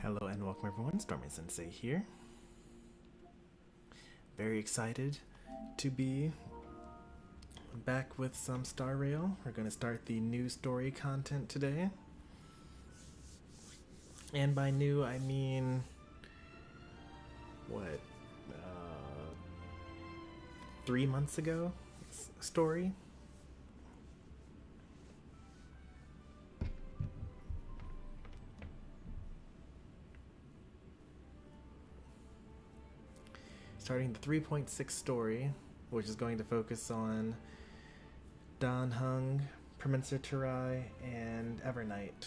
Hello and welcome everyone, Stormy Sensei here. Very excited to be back with some Star Rail. We're going to start the new story content today. And by new, I mean, what, 3 months ago story? Starting the 3.6 story, which is going to focus on Heng, Promensor Terai, and Evernight.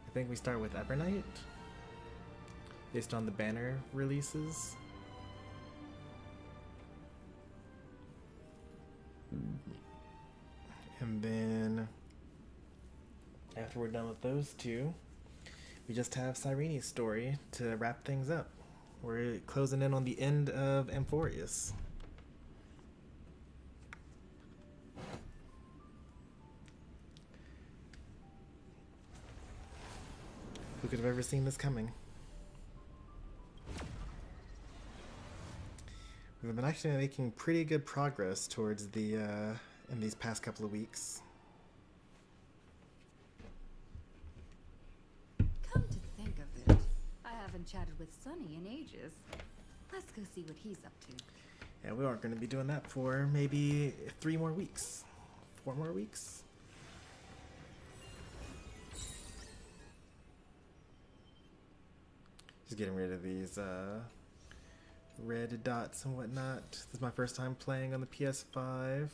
I think we start with Evernight, based on the banner releases. And then, after we're done with those two, we just have Cyrene's story to wrap things up. We're closing in on the end of Amphorius. Who could have ever seen this coming? We've been actually making pretty good progress towards the in these past couple of weeks. Come to think of it, I haven't chatted with Sonny in ages. Let's go see what he's up to. Yeah, we aren't going to be doing that for maybe 3 more weeks. 4 more weeks. Just getting rid of these red dots and whatnot. This is my first time playing on the PS5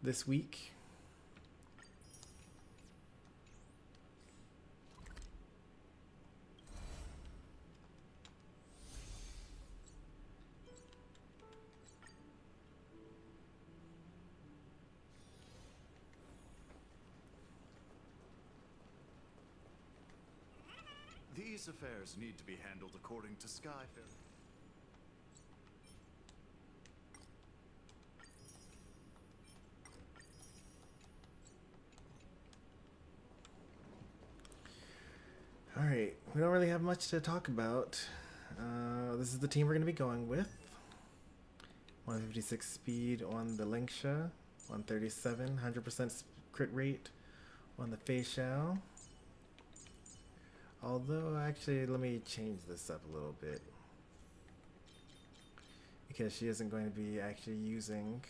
this week. These affairs need to be handled according to Skyfair. Alright, we don't really have much to talk about. This is the team we're going to be going with. 156 speed on the Linksha, 137, 100% crit rate on the Facial. Although, actually, let me change this up a little bit. Because she isn't going to be actually using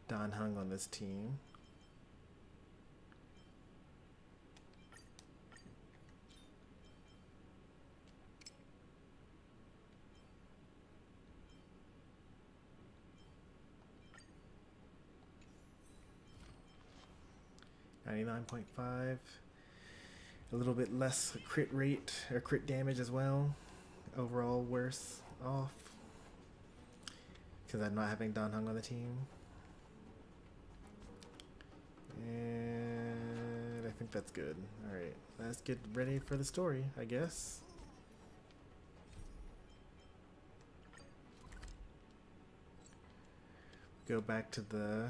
Heng on this team. $99.5. A little bit less crit rate or crit damage as well. Overall worse off because I'm not having Heng on the team. And I think that's good. Alright, let's get ready for the story, I guess. Go back to the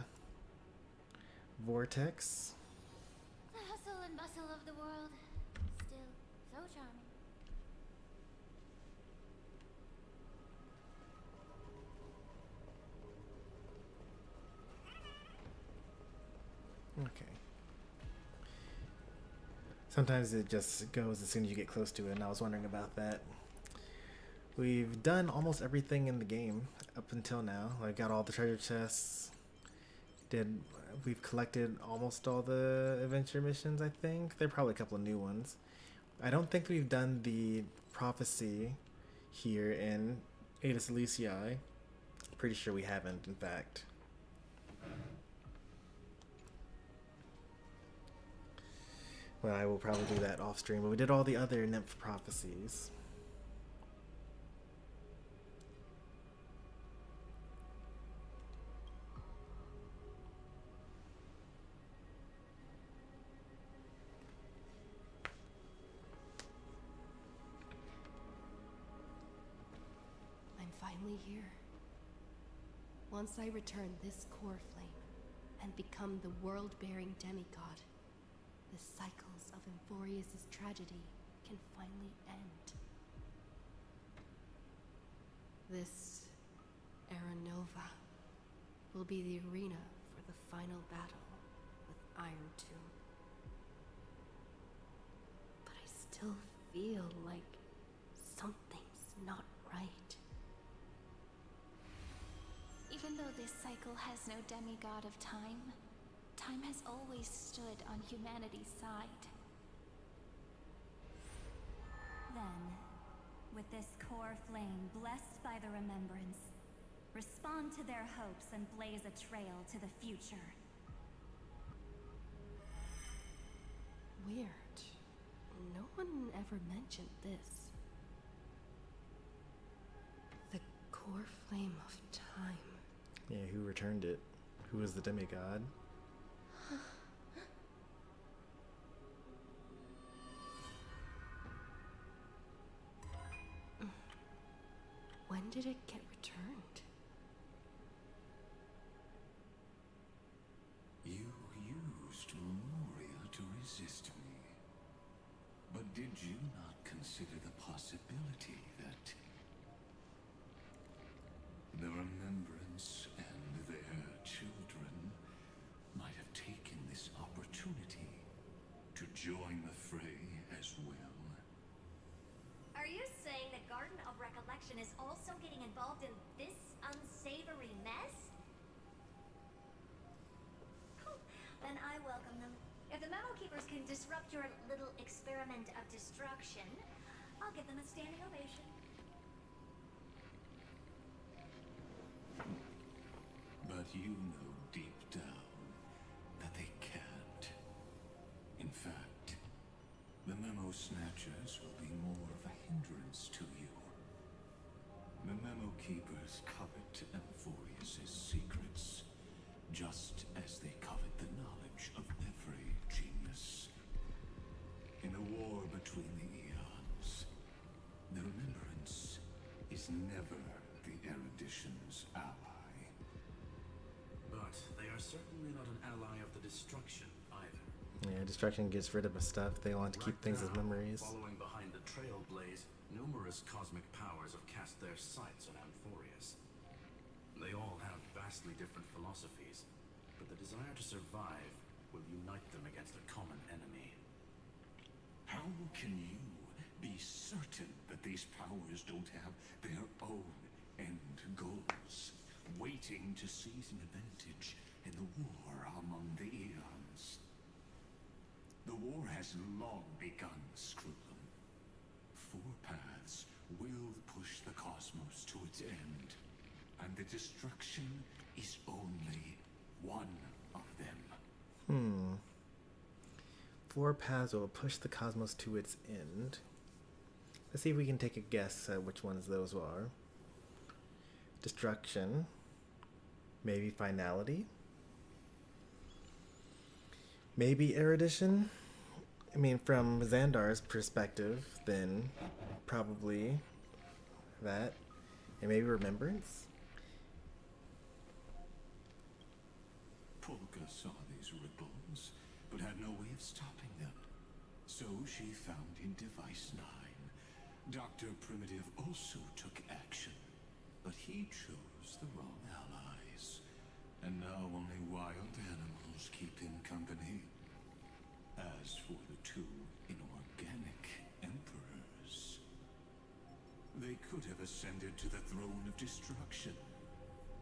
Vortex. The hustle and bustle of the world. Still so charming. Okay. Sometimes it just goes as soon as you get close to it, and I was wondering about that. We've done almost everything in the game up until now. I got all the treasure chests. We've collected almost all the adventure missions, I think. There are probably a couple of new ones. I don't think we've done the prophecy here in Adis Elysiae. Pretty sure we haven't, in fact. Well, I will probably do that off stream, but we did all the other nymph prophecies. I'm finally here. Once I return this core flame, and become the world-bearing demigod, the cycles of Euphorius' tragedy can finally end. This Era Nova will be the arena for the final battle with Iron Tomb. But I still feel like something's not right. Even though this cycle has no demigod of time, time has always stood on humanity's side. Then, with this core flame blessed by the remembrance, respond to their hopes and blaze a trail to the future. Weird. No one ever mentioned this. The core flame of time. Yeah, who returned it? Who was the demigod? When did it get returned? You used Memoria to resist me. But did you not consider the possibility that the remembrance and their children might have taken this opportunity to join the fray as well? Are you saying that Garden of Recollection is also getting involved in this unsavory mess? Then I welcome them. If the Memo Keepers can disrupt your little experiment of destruction, I'll give them a standing ovation. But you know deep down that they can't. In fact, the Memo Snatchers will be more of a hindrance to you. The Memo Keepers covet Euphorius' secrets, just as they covet the knowledge of every genius. In the war between the eons, the remembrance is never the erudition's ally. But they are certainly not an ally of the destruction either. Yeah, destruction gets rid of stuff. They want to keep Right things as now, memories. Following behind the Trailblaze, numerous cosmic powers have cast their sights on Euphorius. They all have vastly different philosophies, but the desire to survive will unite them against a common enemy. How can you be certain that these powers don't have their own end goals, waiting to seize an advantage in the war among the eons? The war has long begun, Screwlum. Four paths will push the cosmos to its end, and the destruction is only one of them. Four paths will push the cosmos to its end. Let's see if we can take a guess at which ones those are. Destruction. Maybe finality. Maybe erudition. I mean, from Xandar's perspective, then probably that. And maybe remembrance. Polka saw these ripples, but had no way of stopping them. So she found in Device 9. Dr. Primitive also took action, but he chose the wrong allies. And now only wild animals keep him company. As for the two inorganic emperors, they could have ascended to the throne of destruction,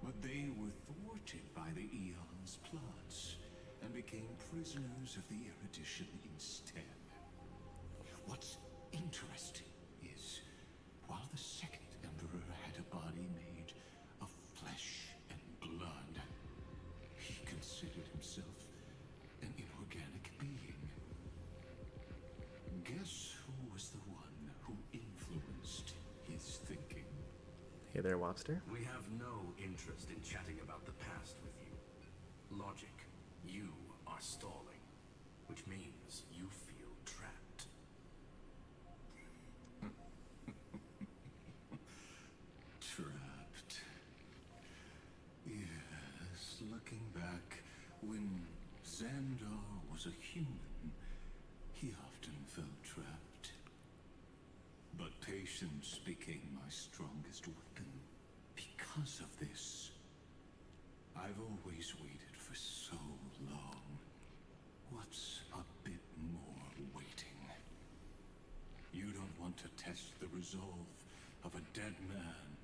but they were thwarted by the Eon's plots and became prisoners of the erudition instead. What's interesting is, while the second emperor had a body made of flesh and blood, he considered himself an inorganic being. Guess who was the one who influenced his thinking? Hey there, Wobster. We have no interest in chatting about the past with you. Logic, you are stalling, which means you feel trapped. Trapped. Yes, looking back, when Xandar was a human, he often felt trapped. But patience became my strongest weapon. Because of this, I've always waited for so long. What's a bit more waiting? You don't want to test the resolve of a dead man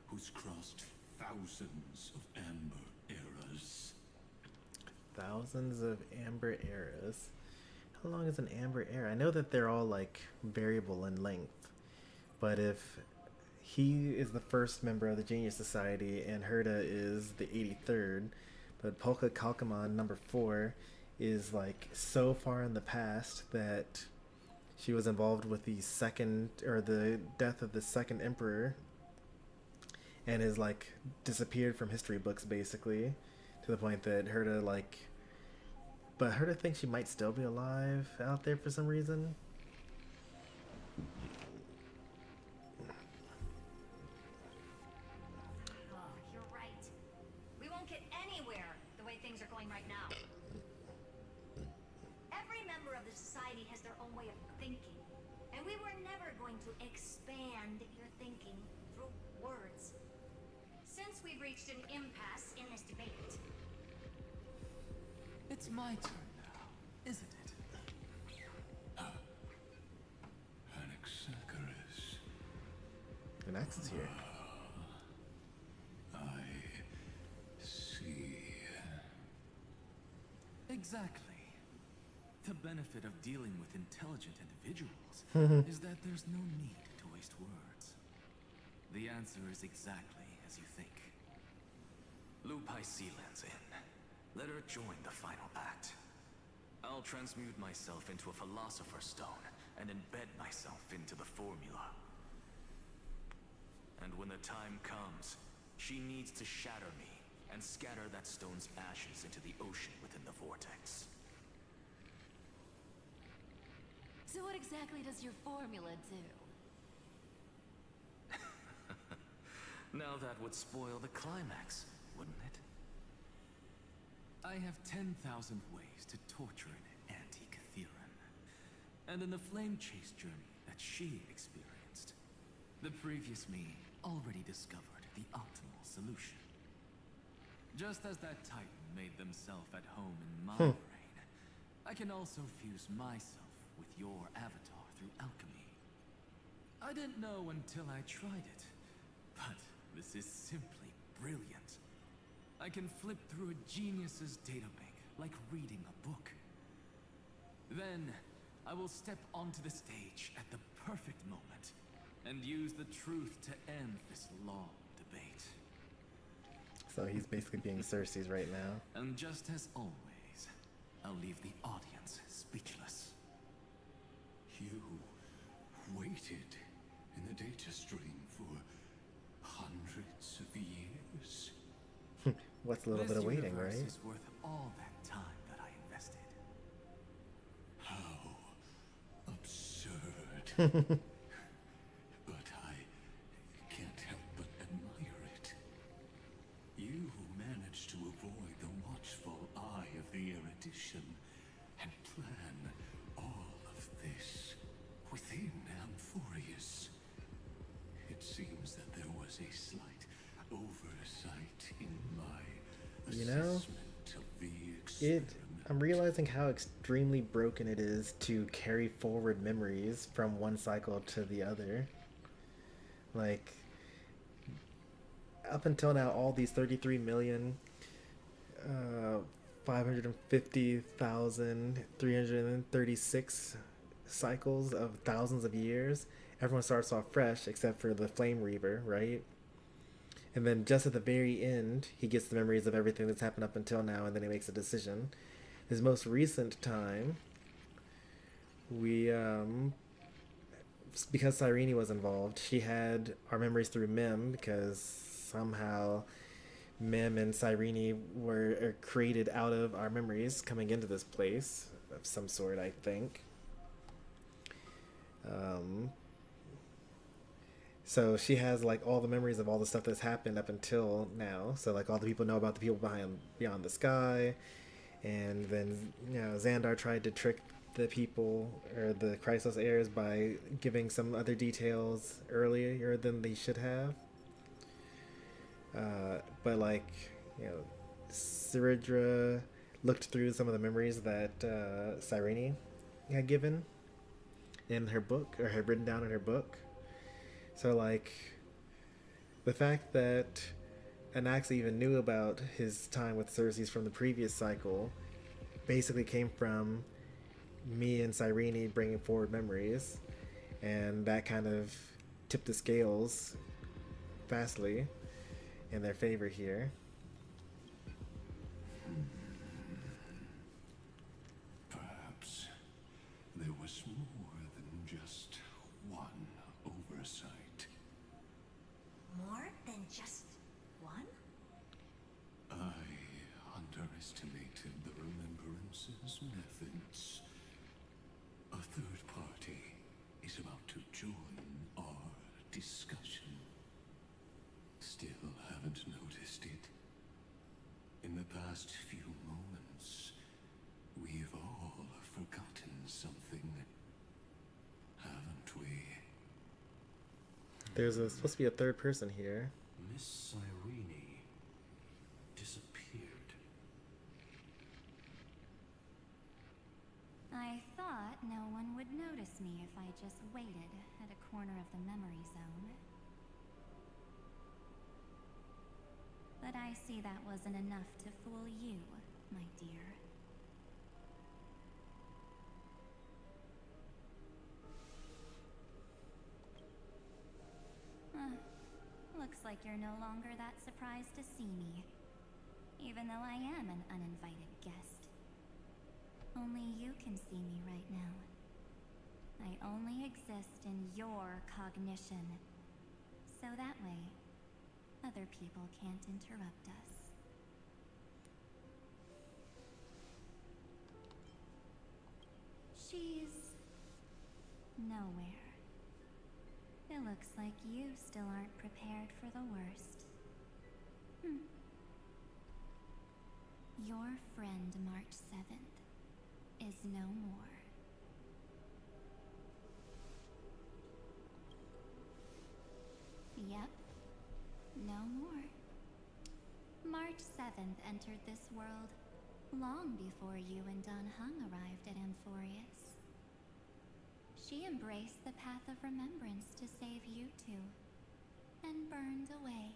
who's crossed thousands of amber eras. Thousands of amber eras. How long is an amber era? I know that they're all like variable in length, but if he is the first member of the Genius Society and Herta is the 83rd, but Polka Kalkamon number 4 is like so far in the past that she was involved with the second, or the death of the second emperor, and is like disappeared from history books basically, to the point that Herta like, but Herta thinks she might still be alive out there for some reason. Oh, you're right. We won't get anywhere the way things are going right now. Every member of the society has their own way of thinking, and we were never going to expand your thinking through words. Since we've reached an impasse in this debate, It's my turn now, isn't it? Anaxagoras. And Axe is here. I see. Exactly. The benefit of dealing with intelligent individuals is that there's no need to waste words. The answer is exactly as you think. Lupai Sealand's in. Let her join the final act. I'll transmute myself into a Philosopher's Stone and embed myself into the formula. And when the time comes, she needs to shatter me and scatter that stone's ashes into the ocean within the vortex. So what exactly does your formula do? Now that would spoil the climax, wouldn't it? I have 10,000 ways to torture an anti-Catheran. And in the flame chase journey that she experienced, the previous me already discovered the optimal solution. Just as that Titan made themselves at home in my brain, I can also fuse myself with your avatar through alchemy. I didn't know until I tried it, but this is simply brilliant. I can flip through a genius's databank like reading a book. Then, I will step onto the stage at the perfect moment and use the truth to end this long debate. So he's basically being Cersei's right now. And just as always, I'll leave the audience speechless. You waited in the data stream for hundreds of years. What's a little bit of waiting, This universe right? is worth all that time that I invested. How absurd. But I can't help but admire it. You managed to avoid the watchful eye of the erudition and plan all of this within Amphorius. It seems that there was a slight oversight in my You know, assessment of the experiment. I'm realizing how extremely broken it is to carry forward memories from one cycle to the other. Like, up until now, all these 33,550,336 cycles of thousands of years, everyone starts off fresh except for the Flame Reaver, right? And then just at the very end, he gets the memories of everything that's happened up until now, and then he makes a decision. His most recent time, we, because Cyrene was involved, she had our memories through Mem, because somehow Mem and Cyrene were created out of our memories coming into this place of some sort, I think. So she has like all the memories of all the stuff that's happened up until now. So like all the people know about the people beyond the sky, And then, Xandar tried to trick the people or the Chrysos heirs by giving some other details earlier than they should have. But like, Ciridra looked through some of the memories that Cyrene had given in her book, or had written down in her book. So like, the fact that Anax even knew about his time with Cersei's from the previous cycle basically came from me and Cyrene bringing forward memories, and that kind of tipped the scales vastly in their favor here. Perhaps there was more than just one oversight. More than just one? I underestimated the Remembrance's methods. A third party is about to join our discussion. Still haven't noticed it. In the past few moments, we've all forgotten something, haven't we? There's supposed to be a third person here. Miss Cyrene disappeared. I thought no one would notice me if I just waited at a corner of the memory zone. But I see that wasn't enough to fool you, my dear. Looks like you're no longer that surprised to see me, even though I am an uninvited guest. Only you can see me right now. I only exist in your cognition, so that way, other people can't interrupt us. She's nowhere. It looks like you still aren't prepared for the worst. Your friend March 7th is no more. Yep, no more. March 7th entered this world long before you and Don Heng arrived at Amphorius. She embraced the path of remembrance to save you two, and burned away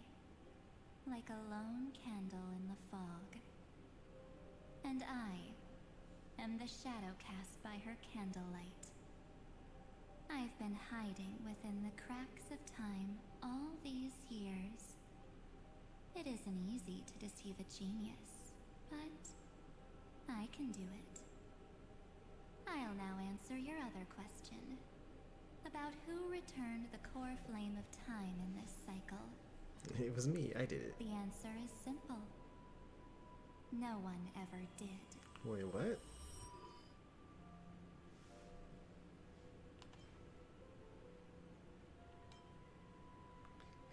like a lone candle in the fog. And I am the shadow cast by her candlelight. I've been hiding within the cracks of time all these years. It isn't easy to deceive a genius, but I can do it. I'll now answer your other question about who returned the core flame of time in this cycle. It was me, I did it. The answer is simple. No one ever did. Wait, what?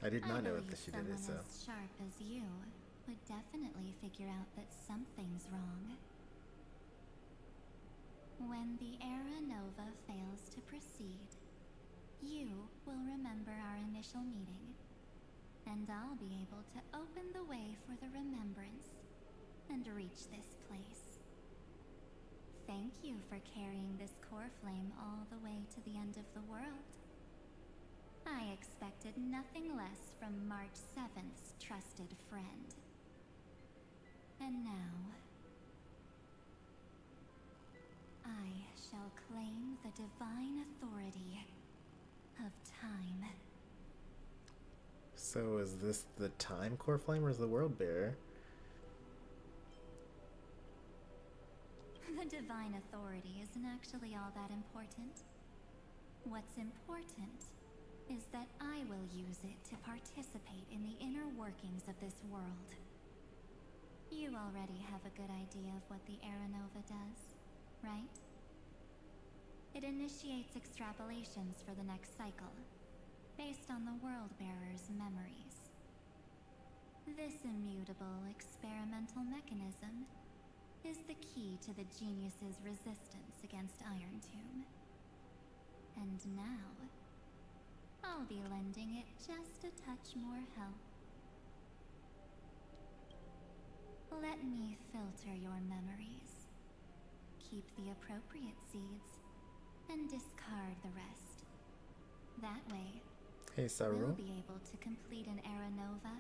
I did not know that she did it, so. Someone as sharp as you would definitely figure out that something's wrong. When the Era Nova fails to proceed, you will remember our initial meeting, and I'll be able to open the way for the remembrance and reach this place. Thank you for carrying this core flame all the way to the end of the world. I expected nothing less from March 7th's trusted friend. And now, I shall claim the divine authority of time. So is this the time core flame or is the world bearer? The divine authority isn't actually all that important. What's important is that I will use it to participate in the inner workings of this world. You already have a good idea of what the Era Nova does, right? It initiates extrapolations for the next cycle, based on the World Bearer's memories. This immutable experimental mechanism is the key to the genius's resistance against Iron Tomb. And now, I'll be lending it just a touch more help. Let me filter your memories. Keep the appropriate seeds, and discard the rest. That way, Hey, Saru. we'll be able to complete an era nova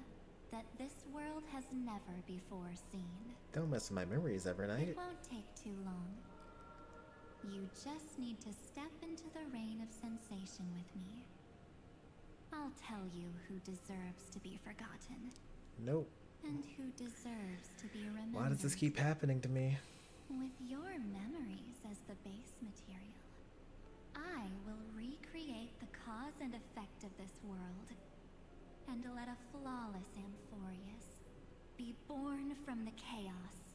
that this world has never before seen. Don't mess with my memories, Evernight. It won't take too long. You just need to step into the reign of sensation with me. I'll tell you who deserves to be forgotten. Nope. And who deserves to be remembered. Why does this keep happening to me? With your memories as the base material, I will recreate the cause and effect of this world, and let a flawless Amphorius be born from the chaos.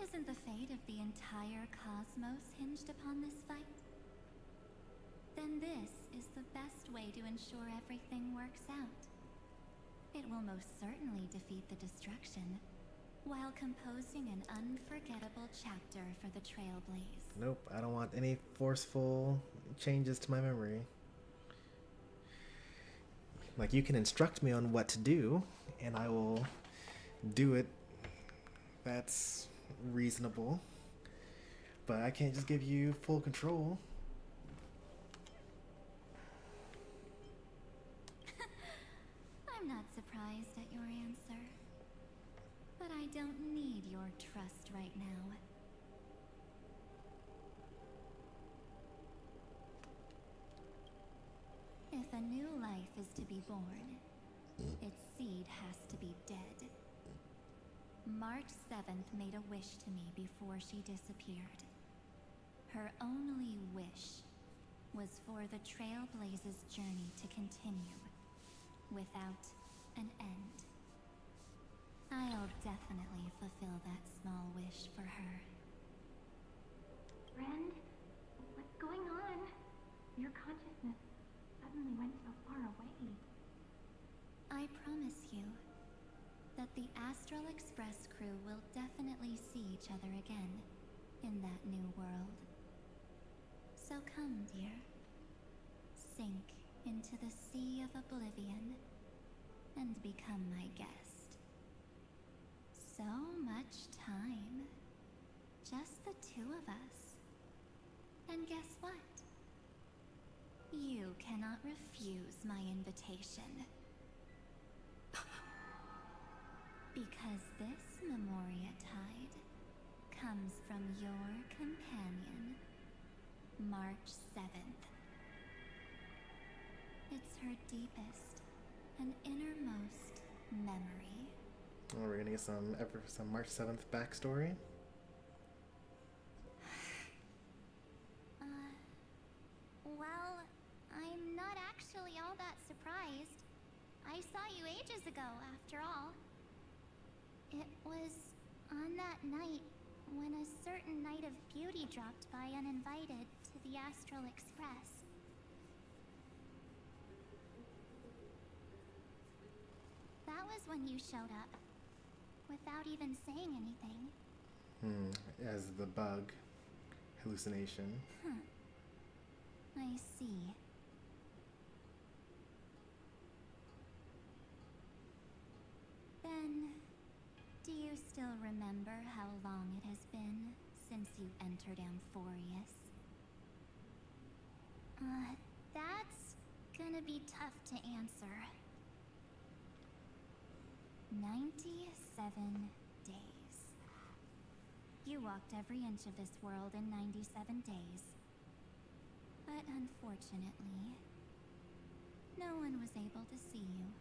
Isn't the fate of the entire cosmos hinged upon this fight? Then this is the best way to ensure everything works out. It will most certainly defeat the destruction, while composing an unforgettable chapter for the Trailblaze. Nope, I don't want any forceful changes to my memory. Like, you can instruct me on what to do, and I will do it. That's reasonable. But I can't just give you full control. I'm not surprised at your answer. But I don't need your trust right now. If a new life is to be born, its seed has to be dead. March 7th made a wish to me before she disappeared. Her only wish was for the Trailblaze's journey to continue, without an end. I'll definitely fulfill that small wish for her. Friend, what's going on? Your consciousness suddenly went so far away. I promise you that the Astral Express crew will definitely see each other again in that new world. So come, dear. Sink into the sea of oblivion and become my guest. So much time. Just the two of us. And guess what? You cannot refuse my invitation. Because this Memoria Tide comes from your companion, March 7th. It's her deepest and innermost memory. Oh, we're gonna get some March 7th backstory. Well, I'm not actually all that surprised. I saw you ages ago, after all. It was on that night when a certain Knight of Beauty dropped by uninvited to the Astral Express. That was when you showed up, without even saying anything. As the bug hallucination. I see. Then, do you still remember how long it has been since you entered Amphorius? That's gonna be tough to answer. 97 days. You walked every inch of this world in 97 days. But unfortunately, no one was able to see you.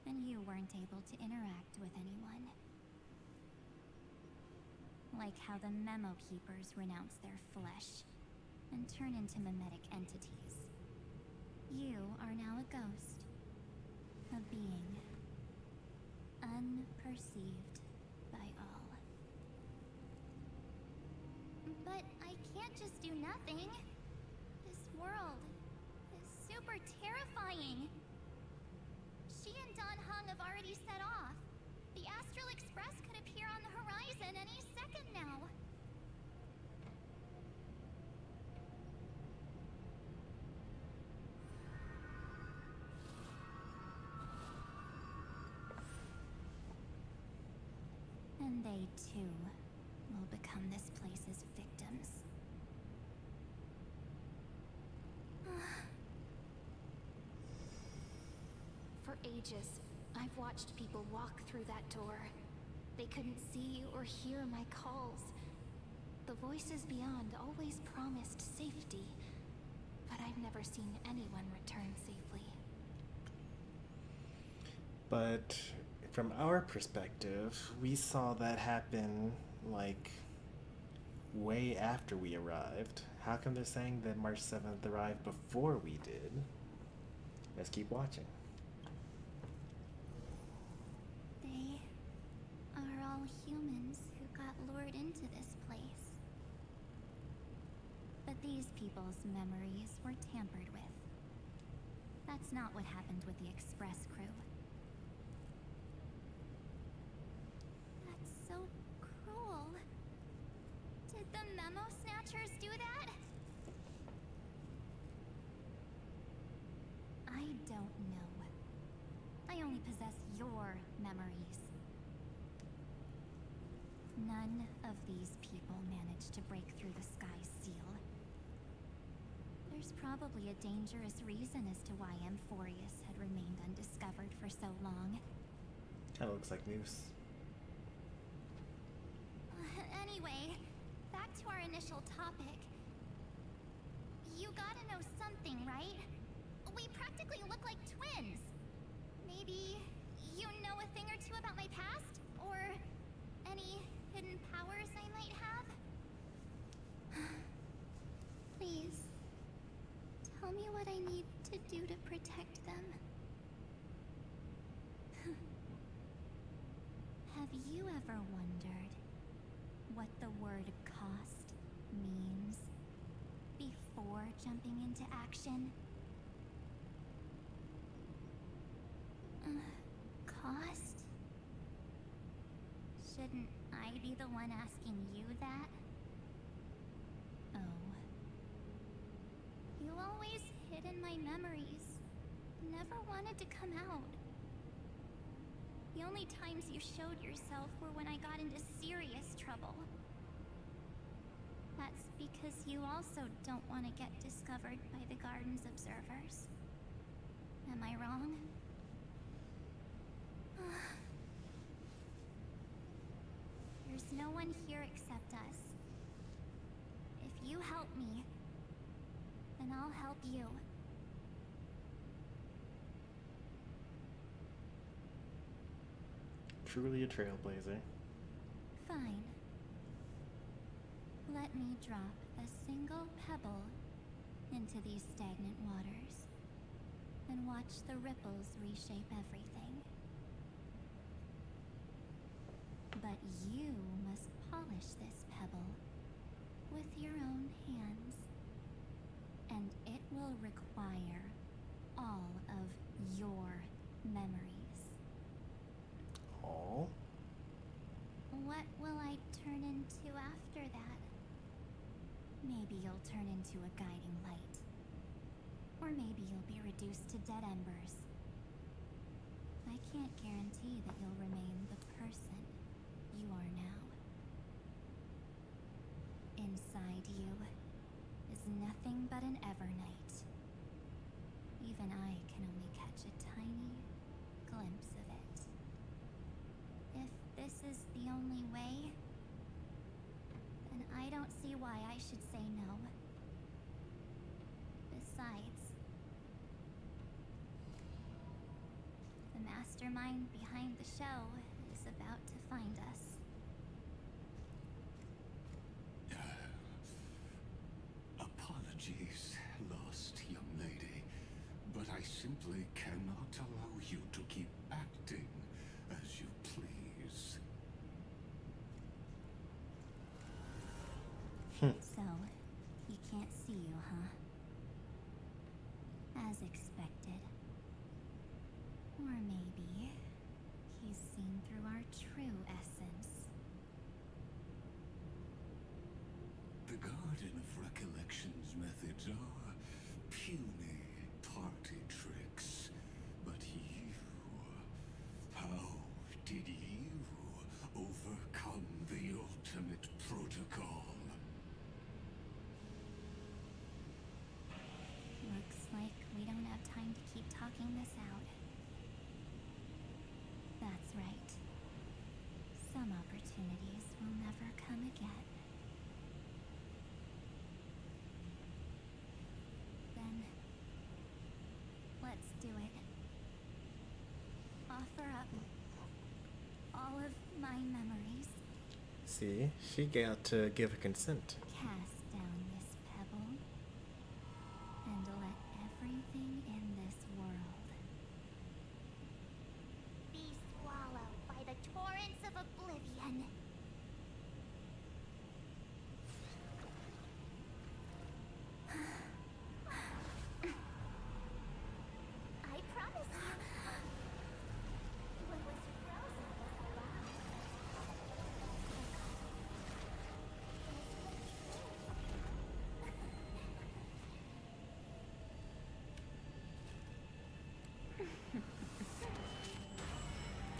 And you weren't able to interact with anyone. Like how the Memo Keepers renounce their flesh and turn into mimetic entities. You are now a ghost. A being. Unperceived by all. But I can't just do nothing. This world is super terrifying. She and Don Heng have already set off. The Astral Express could appear on the horizon. leave any second now. And they too will become this place's victims. For ages, I've watched people walk through that door. They couldn't see or hear my calls. The voices beyond always promised safety, but I've never seen anyone return safely. But from our perspective, we saw that happen, like, way after we arrived. How come they're saying that March 7th arrived before we did? Let's keep watching. They are all humans who got lured into this place. But these people's memories were tampered with. That's not what happened with the Express crew. That's so cruel. Did the Memo Snatchers do that? I don't know. I only possess your memories. None of these people managed to break through the sky's seal. There's probably a dangerous reason as to why Amphorius had remained undiscovered for so long. Kinda looks like Moose. Anyway, back to our initial topic. You gotta know something, right? We practically look like twins. Maybe you know a thing or two about my past? Or any hidden powers I might have? Please, tell me what I need to do to protect them. Have you ever wondered what the word cost means before jumping into action? Cost? Shouldn't I be the one asking you that? Oh. You always hid in my memories. Never wanted to come out. The only times you showed yourself were when I got into serious trouble. That's because you also don't want to get discovered by the Garden's observers. Am I wrong? There's no one here except us. If you help me, then I'll help you. Truly a trailblazer. Fine. Let me drop a single pebble into these stagnant waters and watch the ripples reshape everything. But you must polish this pebble with your own hands, and it will require all of your memories. Oh. What will I turn into after that? Maybe you'll turn into a guiding light. Or maybe you'll be reduced to dead embers. I can't guarantee that you'll remain the person you are now. Inside you is nothing but an Evernight. Even I can only catch a tiny glimpse of it. If this is the only way, then I don't see why I should say no. Besides, the mastermind behind the show is about to find us. Apologies, lost young lady, but I simply cannot allow you to keep acting as you please. So, he can't see you, huh? As expected. Or maybe he's seen through our true essence. The Garden of Recollection's methods are puny party tricks. But you, how did you overcome the ultimate protocol? Looks like we don't have time to keep talking this out. That's right. Some opportunities will never come again. Then, let's do it. Offer up all of my memories. See, she got to give her consent. Cast down this pebble and let everything in this world be swallowed by the torrents of oblivion. I promise you, what was frozen was alive.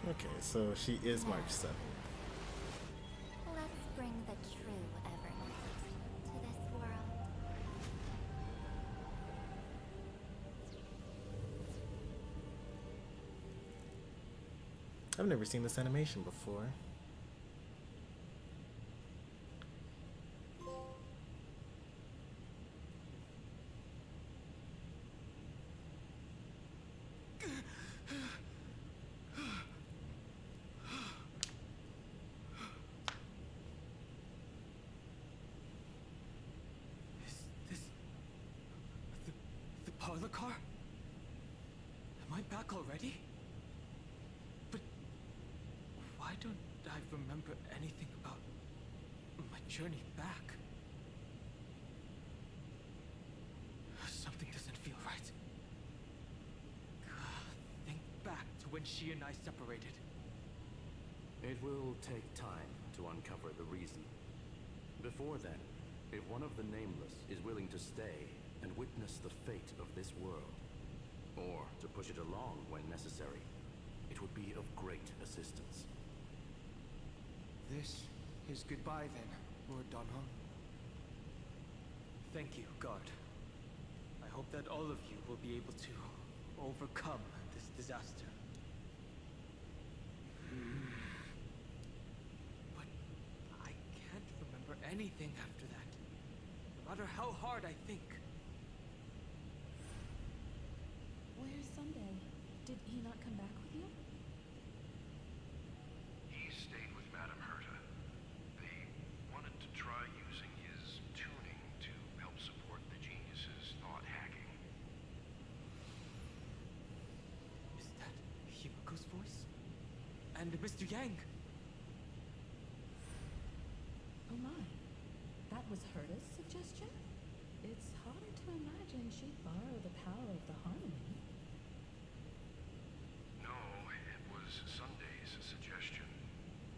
Okay, so she is March 7th. Let's bring the true Evernight to this world. I've never seen this animation before. Is this the parlor car? Am I back already? But why don't I remember anything about my journey back? Something doesn't feel right. Think back to when she and I separated. It will take time to uncover the reason. Before then, if one of the Nameless is willing to stay and witness the fate of this world, or to push it along when necessary, it would be of great assistance. This is goodbye then, Lord Donhong. Thank you, guard. I hope that all of you will be able to overcome this disaster. But I can't remember anything after that, no matter how hard I think. Where's Sunday? Did he not come back with you? He stayed with Madame Herta. They wanted to try using his tuning to help support the genius's thought hacking. Is that Himiko's voice? And Mr. Yang? Oh my. That was Herta's suggestion? It's hard to imagine she'd borrow the power of the harmony. No, it was Sunday's suggestion.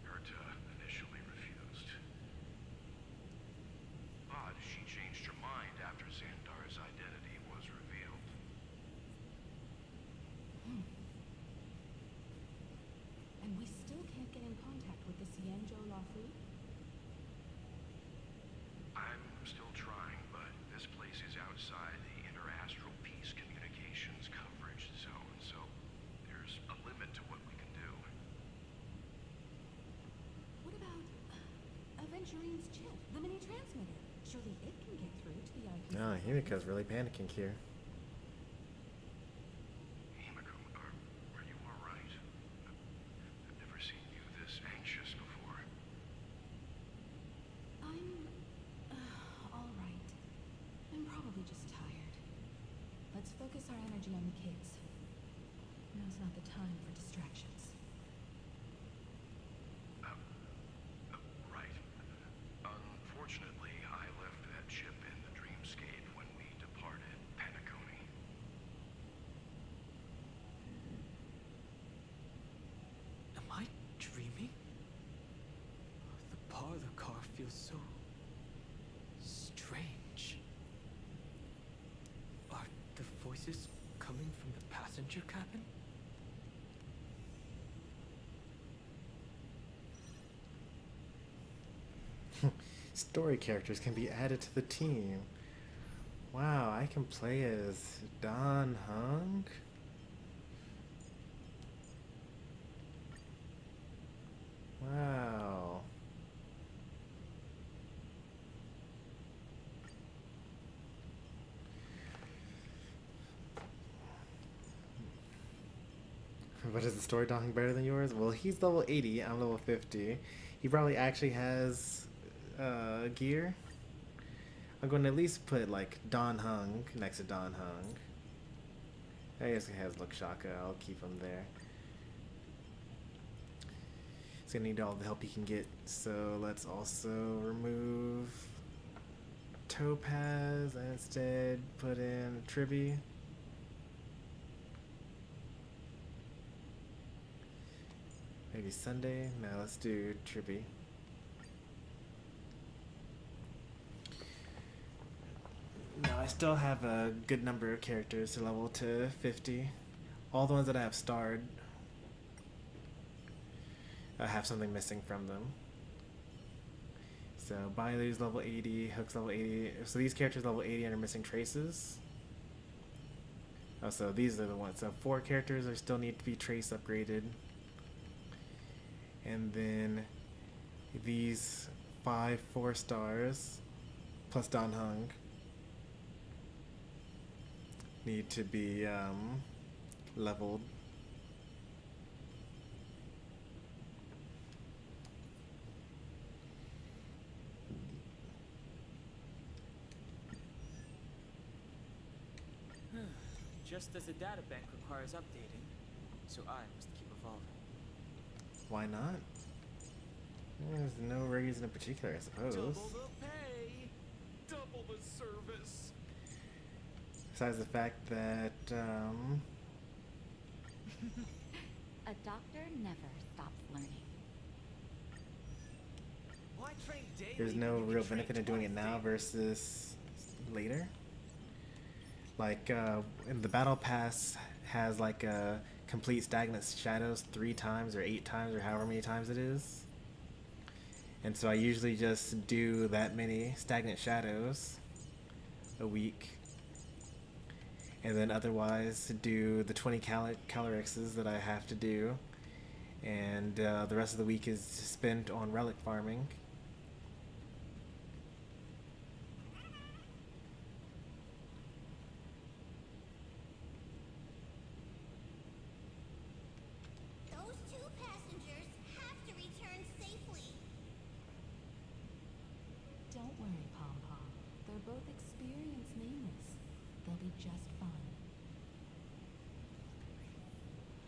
Herta initially refused. But she changed her mind after Xandar's identity was revealed. And we still can't get in contact with this Yanzhou Lafu? I'm still trying, but this place is outside the interastral peace communications coverage zone, so there's a limit to what we can do. What about Aventurine's chip, the mini transmitter? Surely it can get through to the IP. No, Himiko's really panicking here. Himiko, are you alright? I've never seen you this anxious before. I'm all right. I'm probably just tired. Let's focus our energy on the kids. Now's not the time for distractions. Right. Unfortunately, I left that chip in the dreamscape when we departed Penacony. Am I dreaming? The parlor car feels so your cabin? Story characters can be added to the team. Wow, I can play as Don Hung? Wow. But is the story Don Hung better than yours? Well, he's level 80, I'm level 50. He probably actually has gear. I'm going to at least put like Don Hung next to Don Hung. I guess he has Lakshaka. I'll keep him there. He's gonna need all the help he can get. So let's also remove Topaz and instead put in Tribby. Maybe Sunday? No, let's do Tribby. No, I still have a good number of characters to level to 50. All the ones that I have starred, I have something missing from them. So Biley's level 80, Hook's level 80. So these characters level 80 and are missing traces. Oh, so these are the ones. So 4 characters are still need to be trace upgraded. And then these 5 4-stars plus Don Hung need to be leveled. Just as the data bank requires updating, so I must keep evolving. Why not? There's no reason in particular, I suppose. Double the pay, double the service. Besides the fact that, A doctor never stops learning. Why train daily there's when no you can real train benefit in doing it twice now daily? versus later. Like, in the battle pass has like a complete stagnant shadows 3 times or 8 times or however many times it is. And so I usually just do that many stagnant shadows a week. And then otherwise do the 20 calorixes that I have to do. And the rest of the week is spent on relic farming. Those 2 passengers have to return safely. Don't worry, Pom Pom. They're both experienced nameless. They'll be just fine.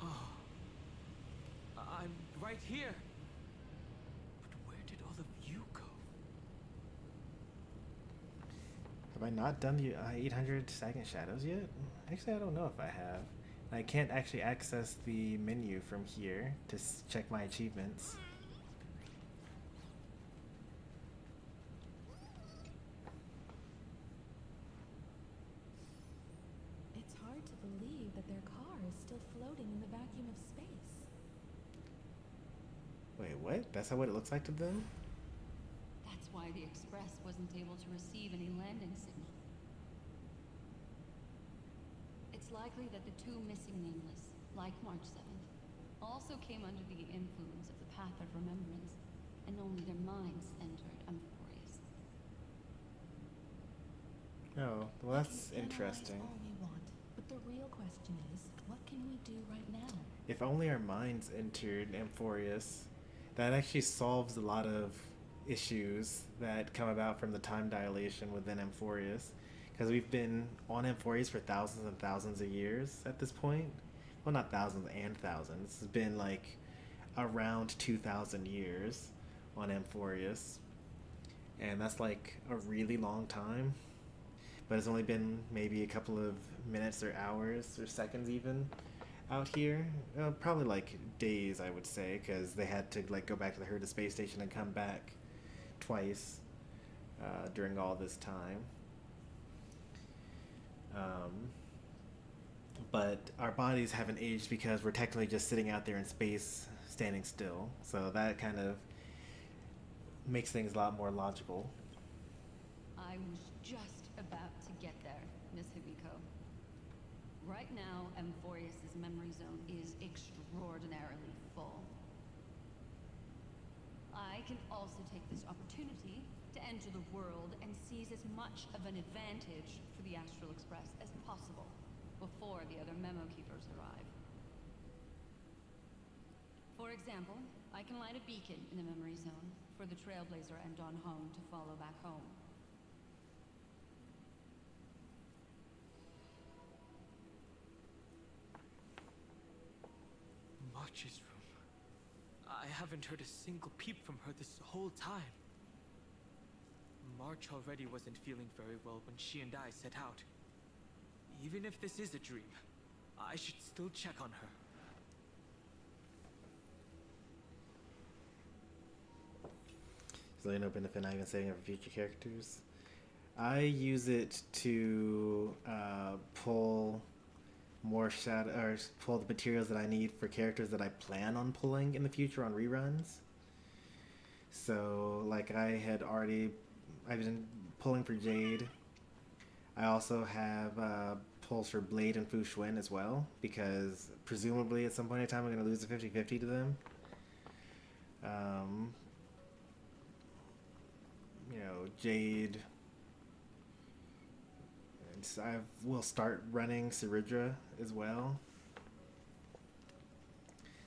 Oh, I'm right here. But where did all of you go? Have I not done the 800 stagnant shadows yet? Actually, I don't know if I have. I can't actually access the menu from here to check my achievements. It's hard to believe that their car is still floating in the vacuum of space. Wait, what? That's how what it looks like to them? That's why the Express wasn't able to receive any landing signal. It's likely that the 2 missing nameless, like March 7th, also came under the influence of the Path of Remembrance, and only their minds entered Amphorius. Oh, well that's We can interesting. analyze all we want, but the real question is, what can we do right now? If only our minds entered Amphorius, that actually solves a lot of issues that come about from the time dilation within Amphorius. Because we've been on Amphorius for thousands and thousands of years at this point. Well, not thousands and thousands. It's been like around 2,000 years on Amphorius. And that's like a really long time. But it's only been maybe a couple of minutes or hours or seconds even out here. Probably like days, I would say, because they had to like go back to the Herda space station and come back twice during all this time. but our bodies haven't aged because we're technically just sitting out there in space, standing still. So that kind of makes things a lot more logical. I was just about to get there, Miss Hibiko. Right now, Amphorius's memory zone is extraordinarily full. I can also take this opportunity to enter the world and seize as much of an advantage for the Astral Express as possible before the other memo keepers arrive. For example, I can light a beacon in the memory zone for the Trailblazer and Don Hong to follow back home. March's room. I haven't heard a single peep from her this whole time. March already wasn't feeling very well when she and I set out. Even if this is a dream, I should still check on her. So no benefit not even saving for future characters. I use it to pull more shadow, or pull the materials that I need for characters that I plan on pulling in the future on reruns. So like I've been pulling for Jade. I also have pulls for Blade and Fu Xuan as well, because presumably at some point in time I'm going to lose a 50-50 to them. You know, Jade. I will start running Ceridra as well.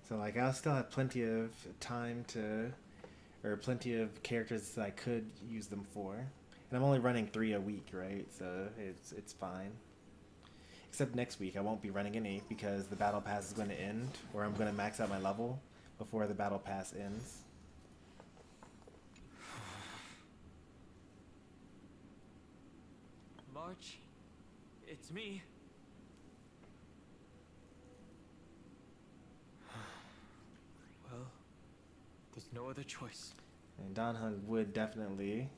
So like I'll still have plenty of time to, or plenty of characters that I could use them for. And I'm only running 3 a week, right? So it's fine. Except next week I won't be running any because the battle pass is going to end, or I'm going to max out my level before the battle pass ends. March, it's me. Well, there's no other choice. And Don Hung would definitely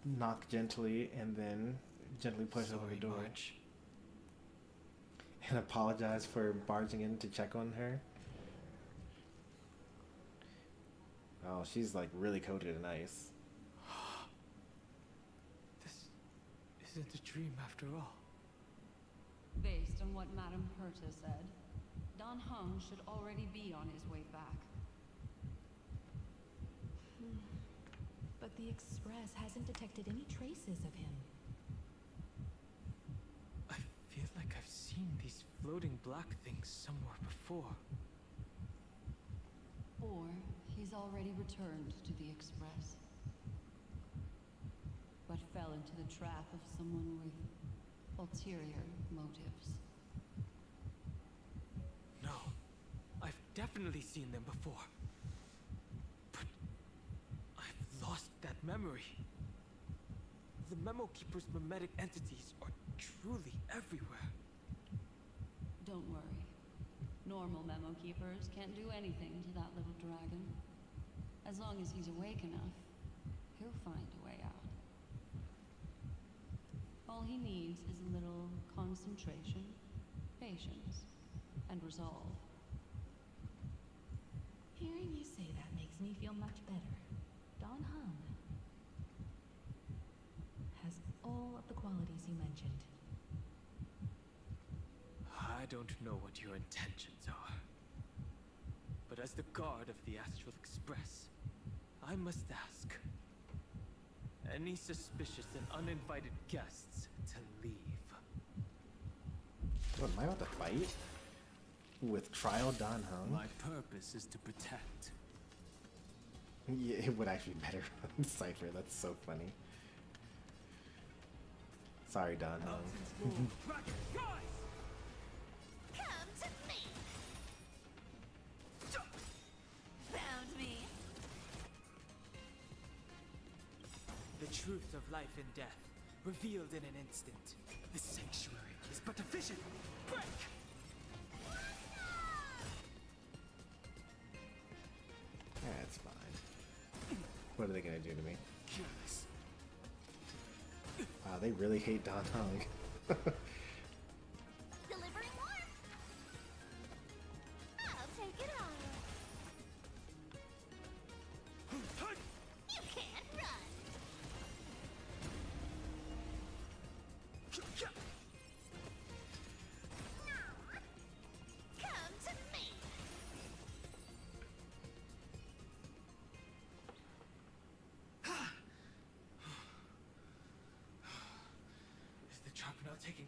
knock gently and then gently push open the door. March. And apologize for barging in to check on her. Oh, she's like really coated in ice. This isn't a dream after all. Based on what Madame Herta said, Don Hung should already be on his way back. But the Express hasn't detected any traces of him. I feel like I've seen these floating black things somewhere before. Or he's already returned to the Express, but fell into the trap of someone with ulterior motives. No, I've definitely seen them before. But I've lost that memory. The Memo Keeper's mimetic entities are truly everywhere. Don't worry. Normal Memo Keepers can't do anything to that little dragon. As long as he's awake enough, he'll find a way out. All he needs is a little concentration, patience, and resolve. Hearing you say that makes me feel much better. Don Hung has all of the qualities you mentioned. I don't know what your intentions are. But as the guard of the Astral Express, I must ask. Any suspicious and uninvited guests to leave. What, am I about to fight? With Trial Don Hung? My purpose is to protect. Yeah, it would actually be better on Cypher. That's so funny. Sorry, Don Hung. Come to me! Found me! The truth of life and death, revealed in an instant. The sanctuary is but a vision. Break! That's fine. What are they gonna do to me? Careless. Wow, they really hate Don Hung. Delivering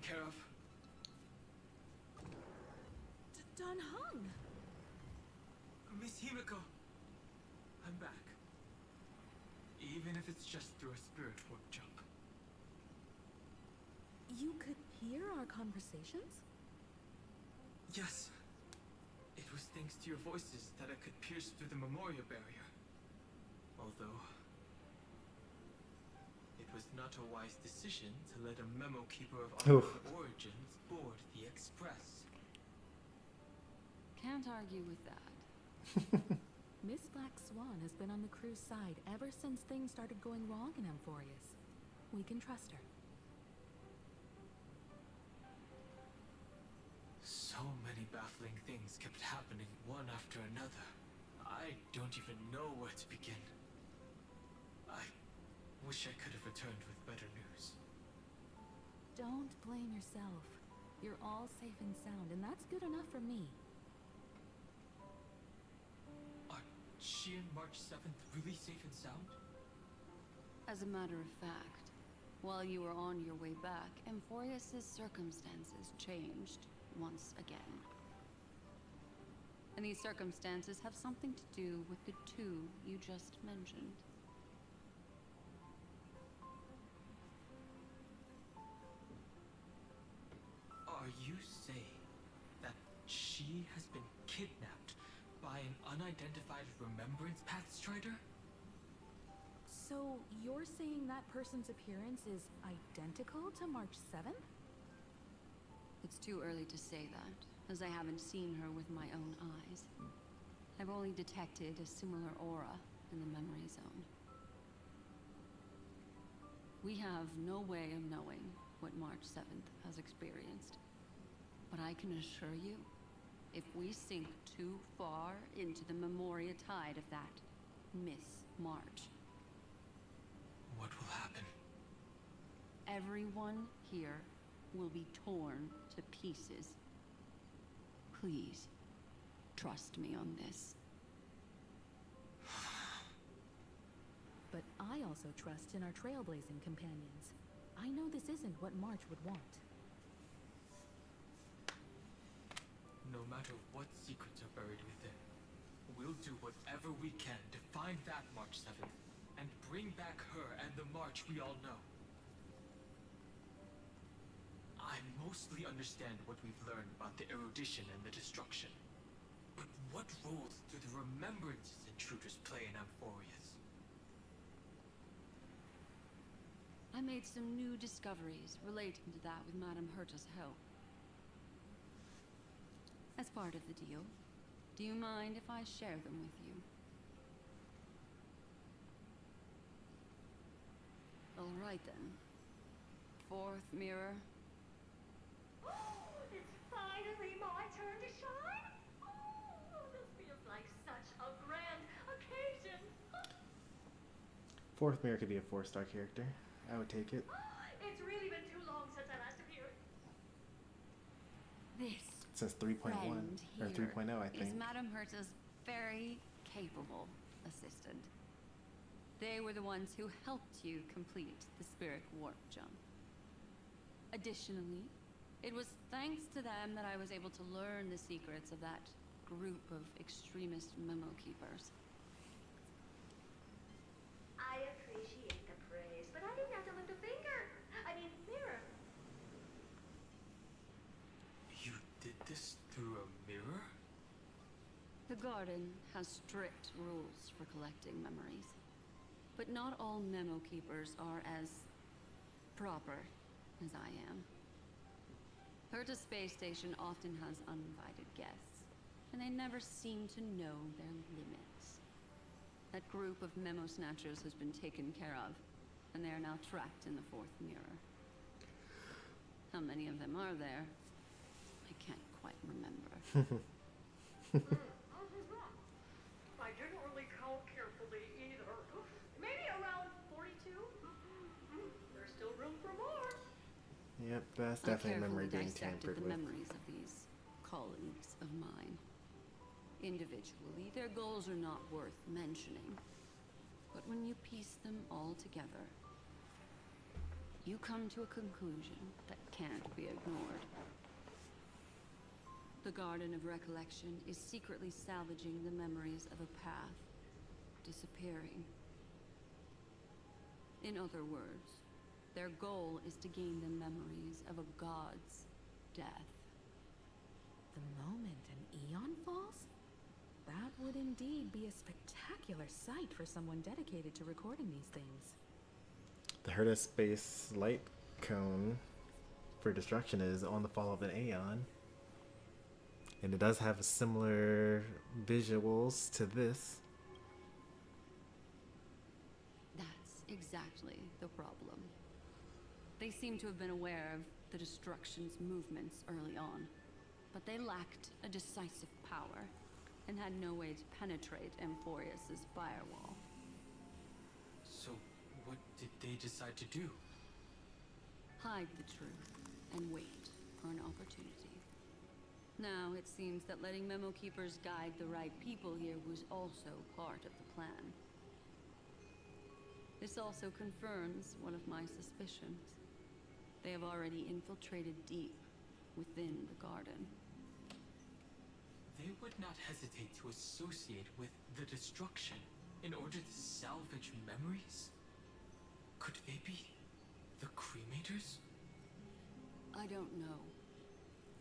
care of? Don Heng! Miss Himiko, I'm back. Even if it's just through a spirit warp jump. You could hear our conversations? Yes. It was thanks to your voices that I could pierce through the memorial barrier. Although, it was not a wise decision to let a memo keeper of unknown origins board the Express. Can't argue with that. Miss Black Swan has been on the crew's side ever since things started going wrong in Amphorius. We can trust her. So many baffling things kept happening one after another. I don't even know where to begin. I wish I could have returned with better news. Don't blame yourself. You're all safe and sound, and that's good enough for me. Are she and March 7th really safe and sound? As a matter of fact, while you were on your way back, Amphorius' circumstances changed once again. And these circumstances have something to do with the two you just mentioned. Are you saying that she has been kidnapped by an unidentified remembrance path strider? So, you're saying that person's appearance is identical to March 7th? It's too early to say that, as I haven't seen her with my own eyes. I've only detected a similar aura in the memory zone. We have no way of knowing what March 7th has experienced. But I can assure you, if we sink too far into the memoria tide of that Miss March, what will happen? everyone here will be torn to pieces. Please, trust me on this. But I also trust in our trailblazing companions. I know this isn't what March would want. No matter what secrets are buried within, we'll do whatever we can to find that March 7th and bring back her and the March we all know. I mostly understand what we've learned about the erudition and the destruction. But what roles do the remembrances intruders play in Amphorius? I made some new discoveries relating to that with Madame Herta's help. As part of the deal, do you mind if I share them with you? All right then. Fourth mirror. It's finally my turn to shine. Oh, this feels like such a grand occasion. Fourth mirror could be a 4-star character. I would take it. It's really been too long since I last appeared. This It says 3.1 or 3.0, I is think. Madame Herta's very capable assistant. They were the ones who helped you complete the spirit warp jump. Additionally, it was thanks to them that I was able to learn the secrets of that group of extremist memo keepers. I appreciate the praise, but I didn't have to lift a finger. I mean, mirror. You did this through a mirror? The garden has strict rules for collecting memories. But not all memo keepers are as proper as I am. Herta Space Station often has uninvited guests, and they never seem to know their limits. That group of memo snatchers has been taken care of, and they are now trapped in the fourth mirror. How many of them are there? I can't quite remember. I didn't really count carefully either. Maybe around 42. There's still room for more. Yep, that's definitely a memory being tampered the with. memories of these colleagues of mine. Individually, their goals are not worth mentioning. But when you piece them all together, you come to a conclusion that can't be ignored. The Garden of Recollection is secretly salvaging the memories of a path disappearing. In other words, their goal is to gain the memories of a god's death. The moment an eon falls? That would indeed be a spectacular sight for someone dedicated to recording these things. The Herta space light cone for destruction is on the fall of an aeon. And it does have similar visuals to this. That's exactly the problem. They seem to have been aware of the destruction's movements early on, but they lacked a decisive power and had no way to penetrate Amphorius's firewall. So, what did they decide to do? Hide the truth and wait for an opportunity. Now, it seems that letting Memo Keepers guide the right people here was also part of the plan. This also confirms one of my suspicions. They have already infiltrated deep within the garden. They would not hesitate to associate with the destruction in order to salvage memories? Could they be the cremators? I don't know.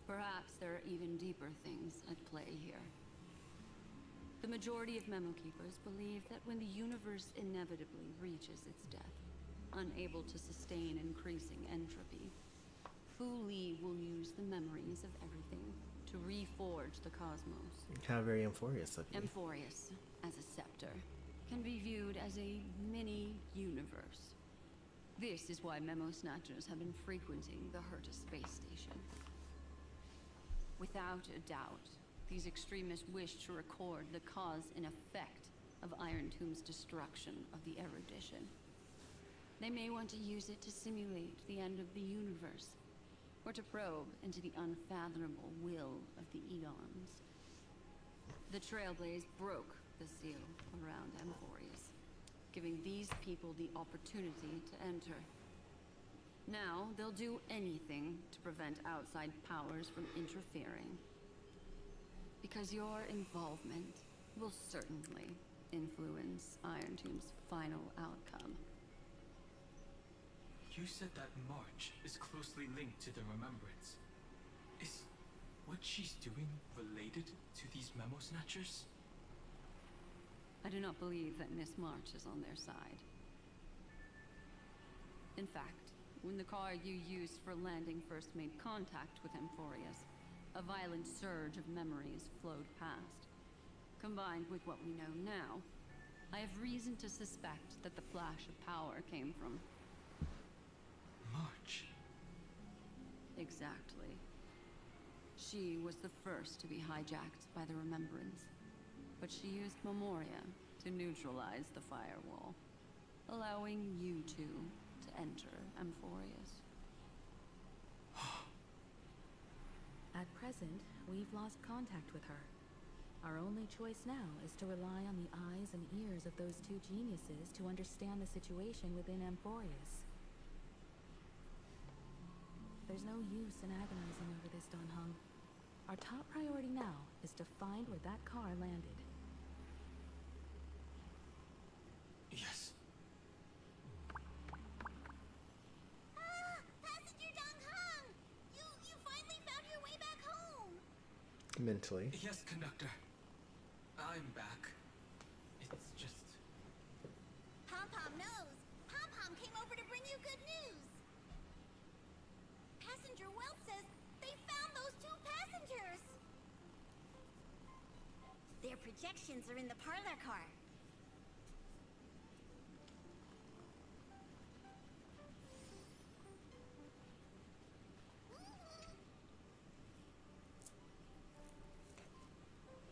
Perhaps there are even deeper things at play here. The majority of Memo Keepers believe that when the universe inevitably reaches its death, unable to sustain increasing entropy, Fu Li will use the memories of everything to reforge the cosmos. How very Amphorius of you. Amphorius, as a scepter, can be viewed as a mini-universe. This is why Memo Snatchers have been frequenting the Herta space station. Without a doubt, these extremists wish to record the cause and effect of Iron Tomb's destruction of the erudition. They may want to use it to simulate the end of the universe, or to probe into the unfathomable will of the eons. The Trailblaze broke the seal around Amphorius, giving these people the opportunity to enter. Now, they'll do anything to prevent outside powers from interfering. Because your involvement will certainly influence Iron Tomb's final outcome. You said that March is closely linked to the Remembrance. Is what she's doing related to these Memo Snatchers? I do not believe that Miss March is on their side. In fact, when the car you used for landing first made contact with Amphorius, a violent surge of memories flowed past. Combined with what we know now, I have reason to suspect that the flash of power came from March. Exactly. She was the first to be hijacked by the Remembrance, but she used Memoria to neutralize the firewall, allowing you two to enter Amphorius. At present, we've lost contact with her. Our only choice now is to rely on the eyes and ears of those two geniuses to understand the situation within Amphorius. There's no use in agonizing over this, Don Heng. Our top priority now is to find where that car landed. Yes. Passenger Don Heng! You finally found your way back home! Mentally. Yes, conductor. I'm back. It's just... Pom-Pom knows. Pom-Pom came over to bring you good news. Passenger Welt says they found those two passengers. Their projections are in the parlor car.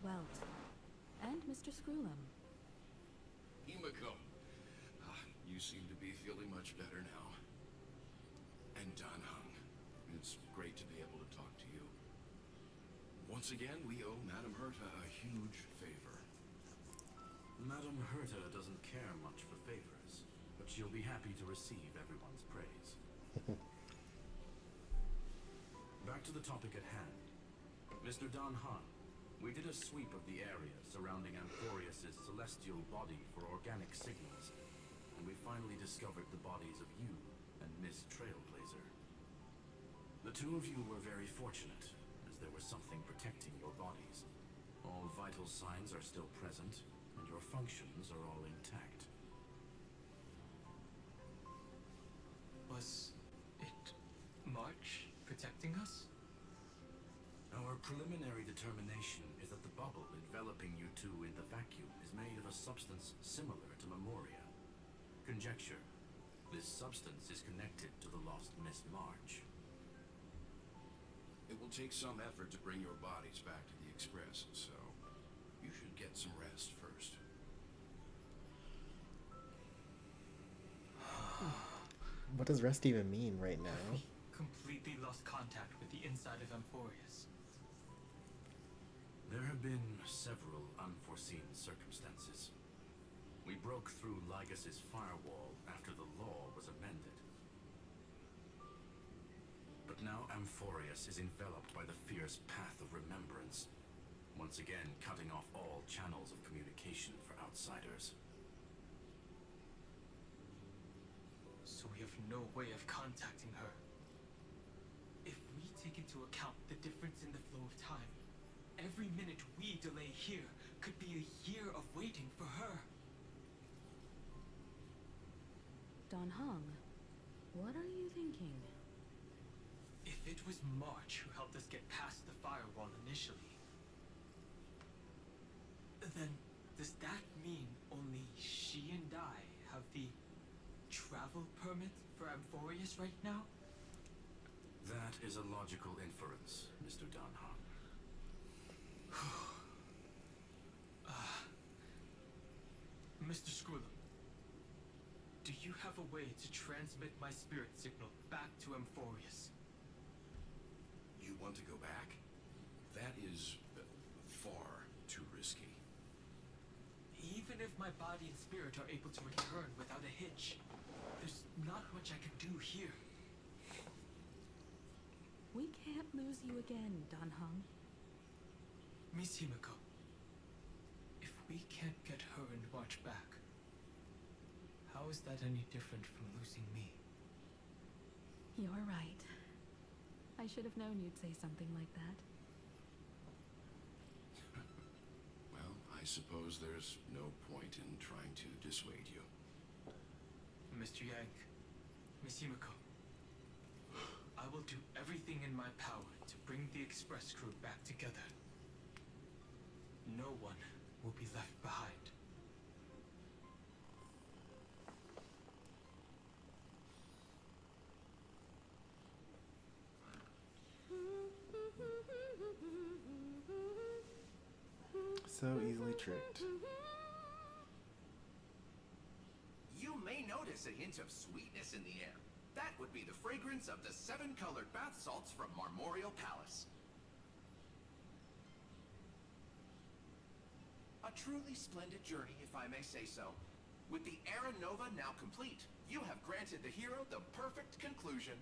Welt. And Mr. Screwlam. Himiko, you seem to be feeling much better now. And Don Heng, it's great to be able to talk to you. Once again, we owe Madame Herta a huge favor. Madame Herta doesn't care much for favors, but she'll be happy to receive everyone's praise. Back to the topic at hand. Mr. Don Han, we did a sweep of the area surrounding Amphorius' celestial body for organic signals, and we finally discovered the bodies of you and Miss Trailblazer. The two of you were very fortunate, as there was something protecting your bodies. All vital signs are still present, and your functions are all intact. Was it March protecting us? Our preliminary determination is that the bubble enveloping you two in the vacuum is made of a substance similar to Memoria. Conjecture. This substance is connected to the lost Miss March. It will take some effort to bring your bodies back to the Express, so you should get some rest first. What does rest even mean right now? We completely lost contact with the inside of Amphorius. There have been several unforeseen circumstances. We broke through Lygas's firewall after the law was amended. But now Amphorius is enveloped by the fierce path of remembrance, once again cutting off all channels of communication for outsiders. So we have no way of contacting her. If we take into account the difference in the flow of time, every minute we delay here could be a year of waiting for her. Don Hong, what are you thinking? If it was March who helped us get past the firewall initially, then does that mean only she and I have the travel permit for Amphorius right now? That is a logical inference, Mr. Don Han. Mr. Skrullum, do you have a way to transmit my spirit signal back to Amphorius? You want to go back? That is far too risky. Even if my body and spirit are able to return without a hitch, there's not much I can do here. We can't lose you again, Don Hong. Miss Himiko, if we can't get her and March back, how is that any different from losing me? You're right. I should have known you'd say something like that. Well, I suppose there's no point in trying to dissuade you. Mr. Yang, Miss Himiko, I will do everything in my power to bring the Express crew back together. No one will be left behind. So easily tricked. You may notice a hint of sweetness in the air. That would be the fragrance of the 7-colored bath salts from Marmorial Palace. A truly splendid journey, if I may say so. With the Era Nova now complete, you have granted the hero the perfect conclusion.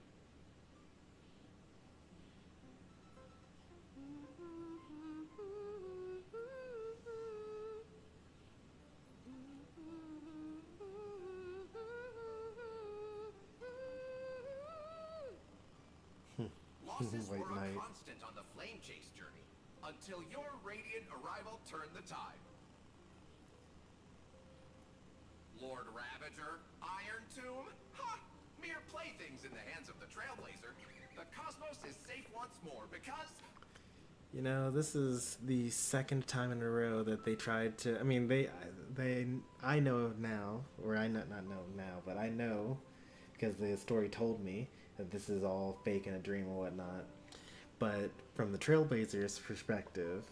Losses were a constant on the flame chase journey, until your radiant arrival turned the tide. Lord Ravager, Iron Tomb, ha! Mere playthings in the hands of the Trailblazer. The cosmos is safe once more because... You know, this is the second time in a row that they tried to... I mean, I know now, or I not know now, but I know, because the story told me, that this is all fake and a dream or whatnot. But from the Trailblazers' perspective,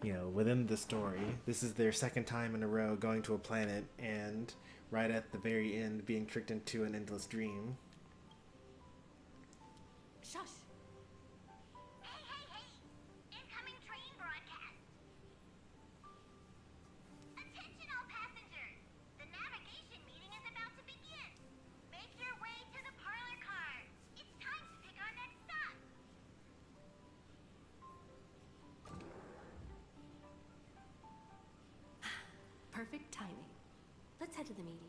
you know, within the story, this is their second time in a row going to a planet and right at the very end being tricked into an endless dream. Shush! Hey! Incoming train broadcast! Attention all passengers! The navigation meeting is about to begin! Make your way to the parlor car! to the meeting.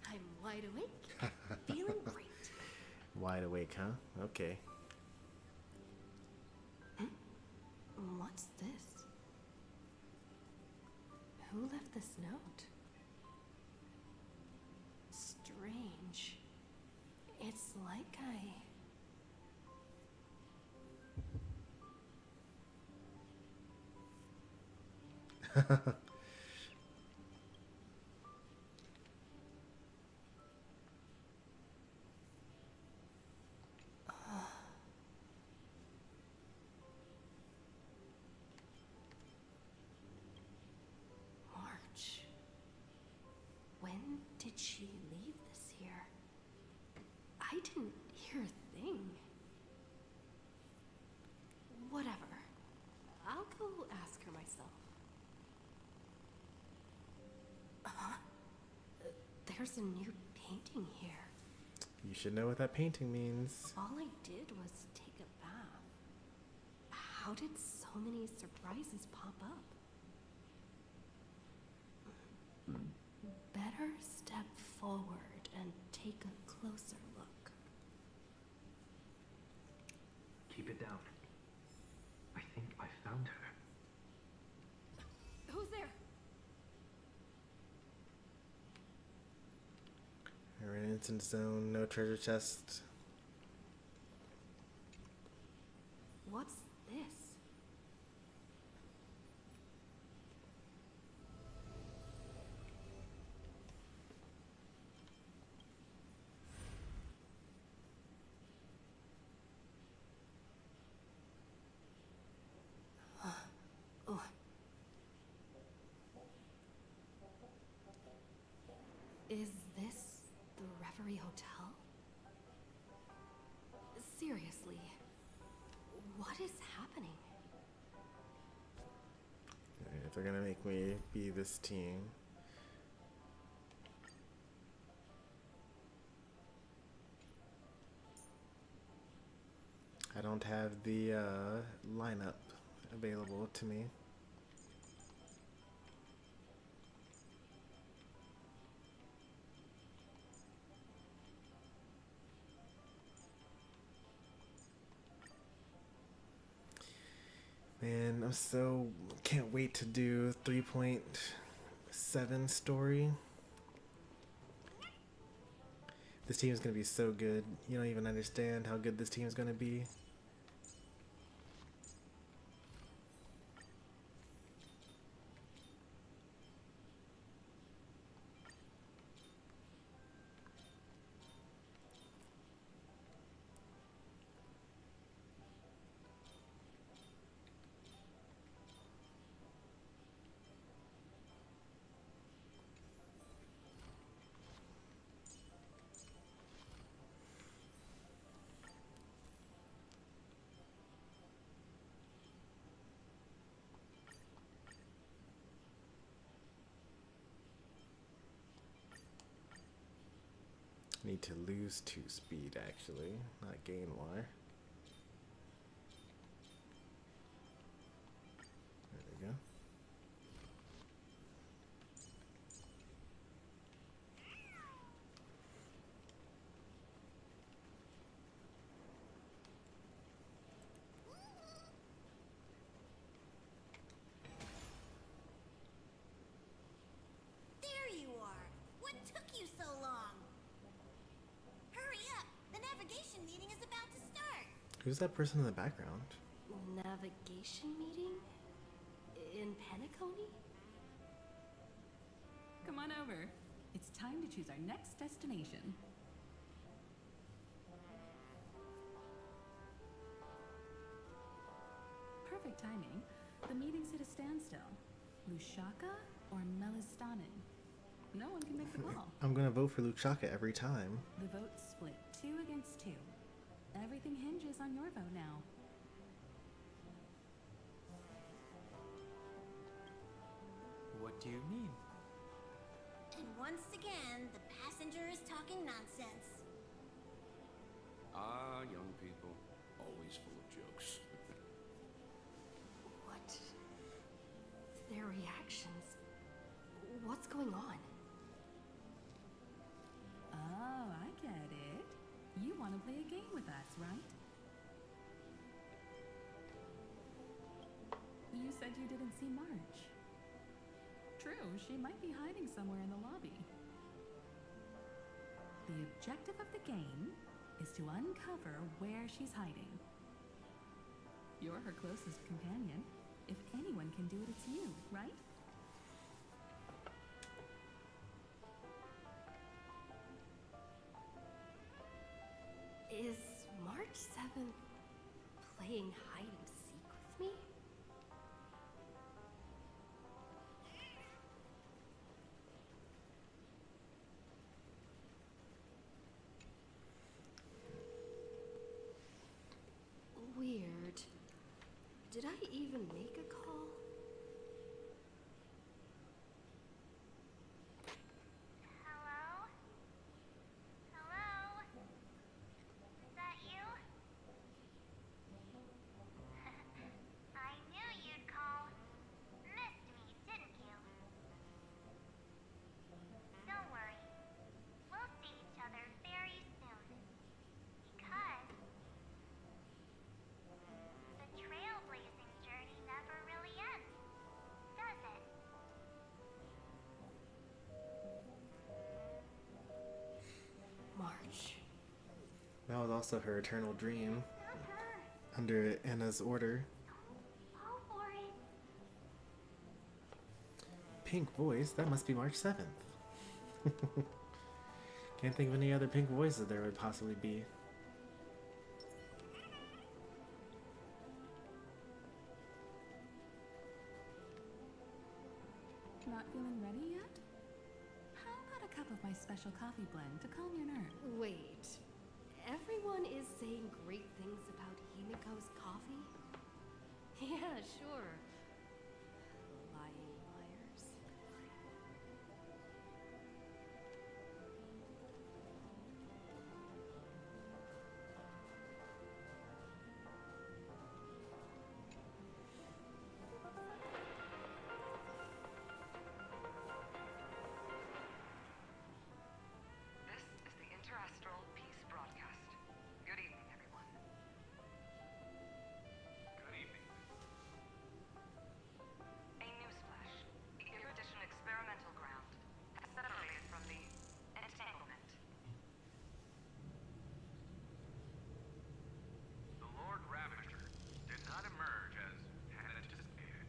I'm wide awake, feeling great. Wide awake, huh? Okay. What's this? Who left this note? Strange. It's like March. When did she leave this here? I didn't hear a thing. Whatever. I'll go ask her myself. There's a new painting here. You should know what that painting means. All I did was take a bath. How did so many surprises pop up? Better step forward and take a closer look. Keep it down. I think I found her. Who's there? We're in an instant zone, no treasure chest. What's this? Oh. Is this the Reverie Hotel? Seriously, what is happening? Alright, they're gonna make me be this team. I don't have the lineup available to me. Man, I'm so can't wait to do 3.7 story. This team is gonna be so good. You don't even understand how good this team is gonna be. Need to lose 2 speed actually, not gain 1. There we go. There you are! What took you so long? Hurry up! The navigation meeting is about to start! Who's that person in the background? Navigation meeting? In Penacony? Come on over. It's time to choose our next destination. Perfect timing. The meeting's at a standstill. Lushaka or Melistanen? No one can make the call. I'm gonna vote for Luchaka every time. The vote's split 2 against 2. Everything hinges on your vote now. What do you mean? And once again, the passenger is talking nonsense. Ah, young people, always full of jokes. What theory going on? Oh, I get it. You want to play a game with us, right? You said you didn't see March. True, she might be hiding somewhere in the lobby. The objective of the game is to uncover where she's hiding. You're her closest companion. If anyone can do it, it's you, right? Is March 7th playing hide and seek with me? Weird. Did I even make a call? Hello? Hello? Is that you? I knew you'd call. Missed me, didn't you? Don't worry. We'll see each other very soon. Because the trailblazing journey never really ends, does it? March. That was also her eternal dream. Under Anna's order. Fall for it. Pink voice? That must be March 7th. Can't think of any other pink voices there would possibly be. Not feeling ready yet? How about a cup of my special coffee blend to calm your nerves? Wait. Everyone is saying great things about Himiko's coffee? Yeah, sure. Lying liars. This is the Interastral Peace Broadcast. Good evening, everyone. Good evening. A newsflash. The erudition experimental ground has separated from the entanglement. The Lord Ravager did not emerge as had anticipated.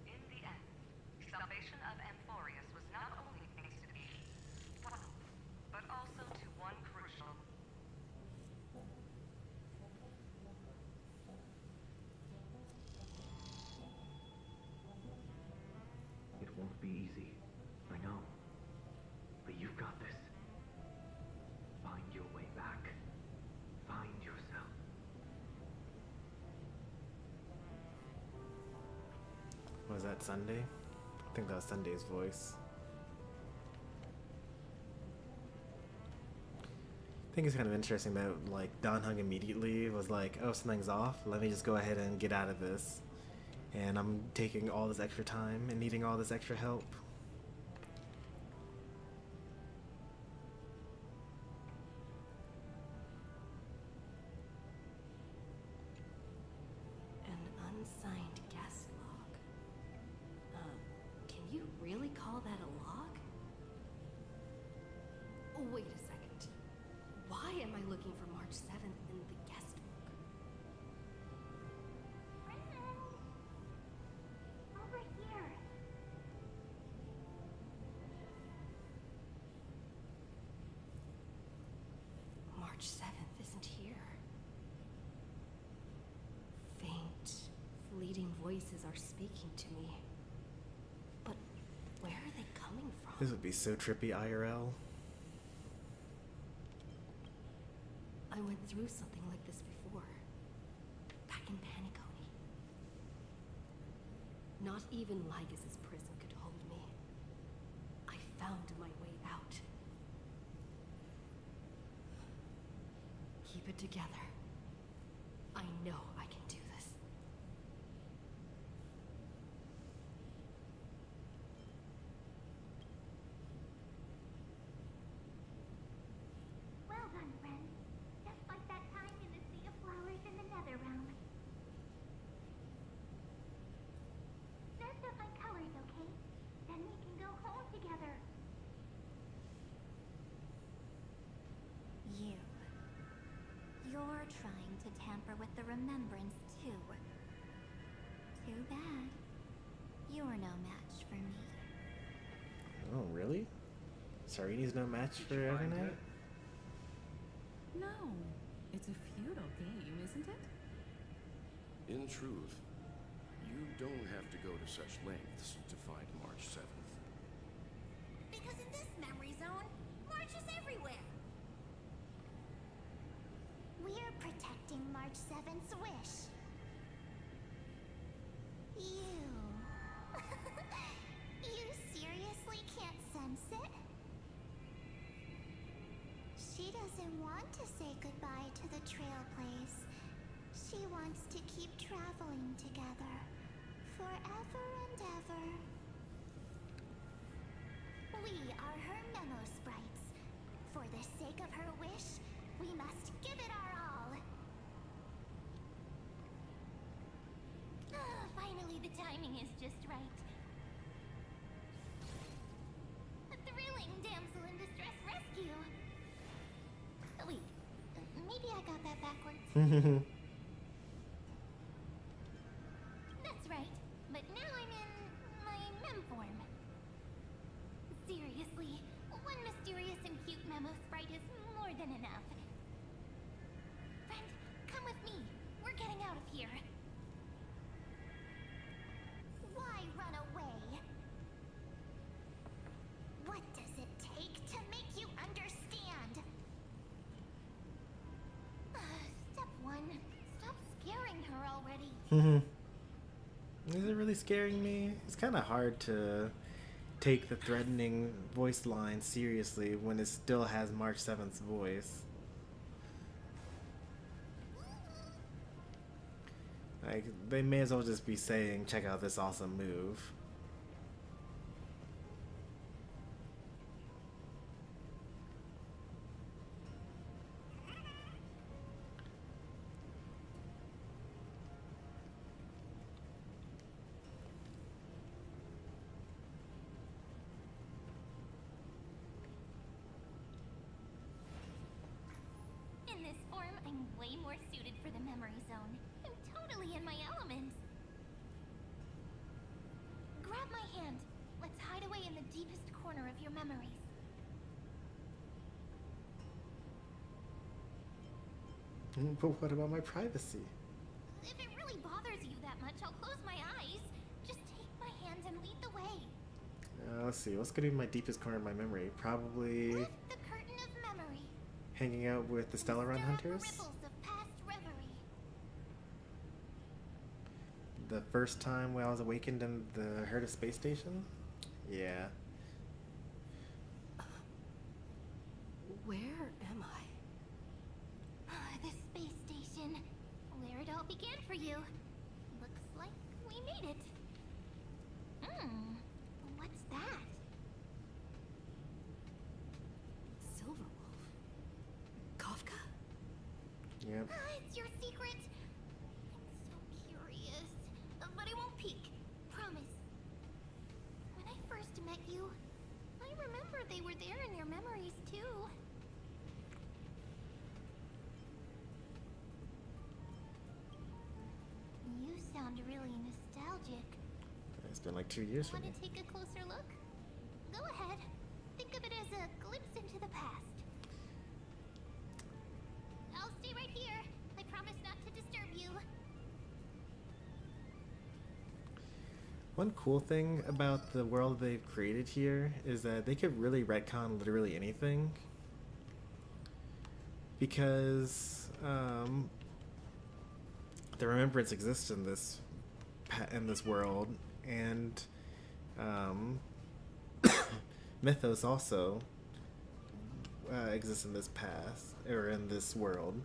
In the end, salvation of Amphorius was not only thanks to the but also to one crucial. It won't be easy. I know. But you've got this. Find your way back. Find yourself. Was that Sunday? I think that was Sunday's voice. I think it's kind of interesting that like Don Hung immediately was like, oh, something's off. Let me just go ahead and get out of this. And I'm taking all this extra time and needing all this extra help. An unsigned guest log. Can you really call that a log? Oh, wait a second. Why am I looking for March 7th in the guest book? Over here. March 7th isn't here. Faint, fleeting voices are speaking to me. But where are they coming from? This would be so trippy IRL. I went through something like this before. Back in Paniconi. Not even Lygas's prison could hold me. I found my way out. Keep it together. I know I can do this. together. You're trying to tamper with the remembrance too. Too bad. You're no match for me. Oh, really? Sarini's no match for Evernight? No, it's a feudal game, isn't it? In truth, you don't have to go to such lengths to find March 7th. Because in this memory zone, March is everywhere. We're protecting March 7th's wish. You... you seriously can't sense it? She doesn't want to say goodbye to the trail place. She wants to keep traveling together. Forever and ever. We are her memo sprites. For the sake of her wish, we must give it our all. Finally, the timing is just right. A thrilling damsel in distress rescue. Wait, maybe I got that backwards. That's right, but now I'm in my mem form. Seriously, one mysterious and cute memo sprite is more than enough. Friend, come with me. We're getting out of here. Why run away? What does it take to make you understand? Step 1. Stop scaring her already. Is it really scaring me? It's kind of hard to take the threatening voice line seriously when it still has March 7th's voice. Like, they may as well just be saying, check out this awesome move. In this form, I'm way more suited for the memory zone. I'm totally in my element. Grab my hand. Let's hide away in the deepest corner of your memories. But what about my privacy? If it really bothers you that much, I'll close my eyes. Just take my hand and lead the way. Let's see, what's gonna be my deepest corner of my memory? Probably Lift the curtain of memory. hanging out with the Stellaron Hunters. Ripples of past reverie. The first time when I was awakened in the Herta space station? Yeah. Where am I? The space station. Where it all began for you. Looks like we made it. What's that? Silverwolf. Kafka? Yep. It's your secret. I'm so curious. But I won't peek. Promise. When I first met you, I remember they were there in your memories too. You sound really nostalgic. It's been like 2 years for Want me. to take a closer look? Go ahead. Think of it as a glimpse into the past. I'll stay right here. I promise not to disturb you. One cool thing about the world they've created here is that they could really retcon literally anything. Because the remembrance exists in this world, and Mythos also exists in this past or in this world.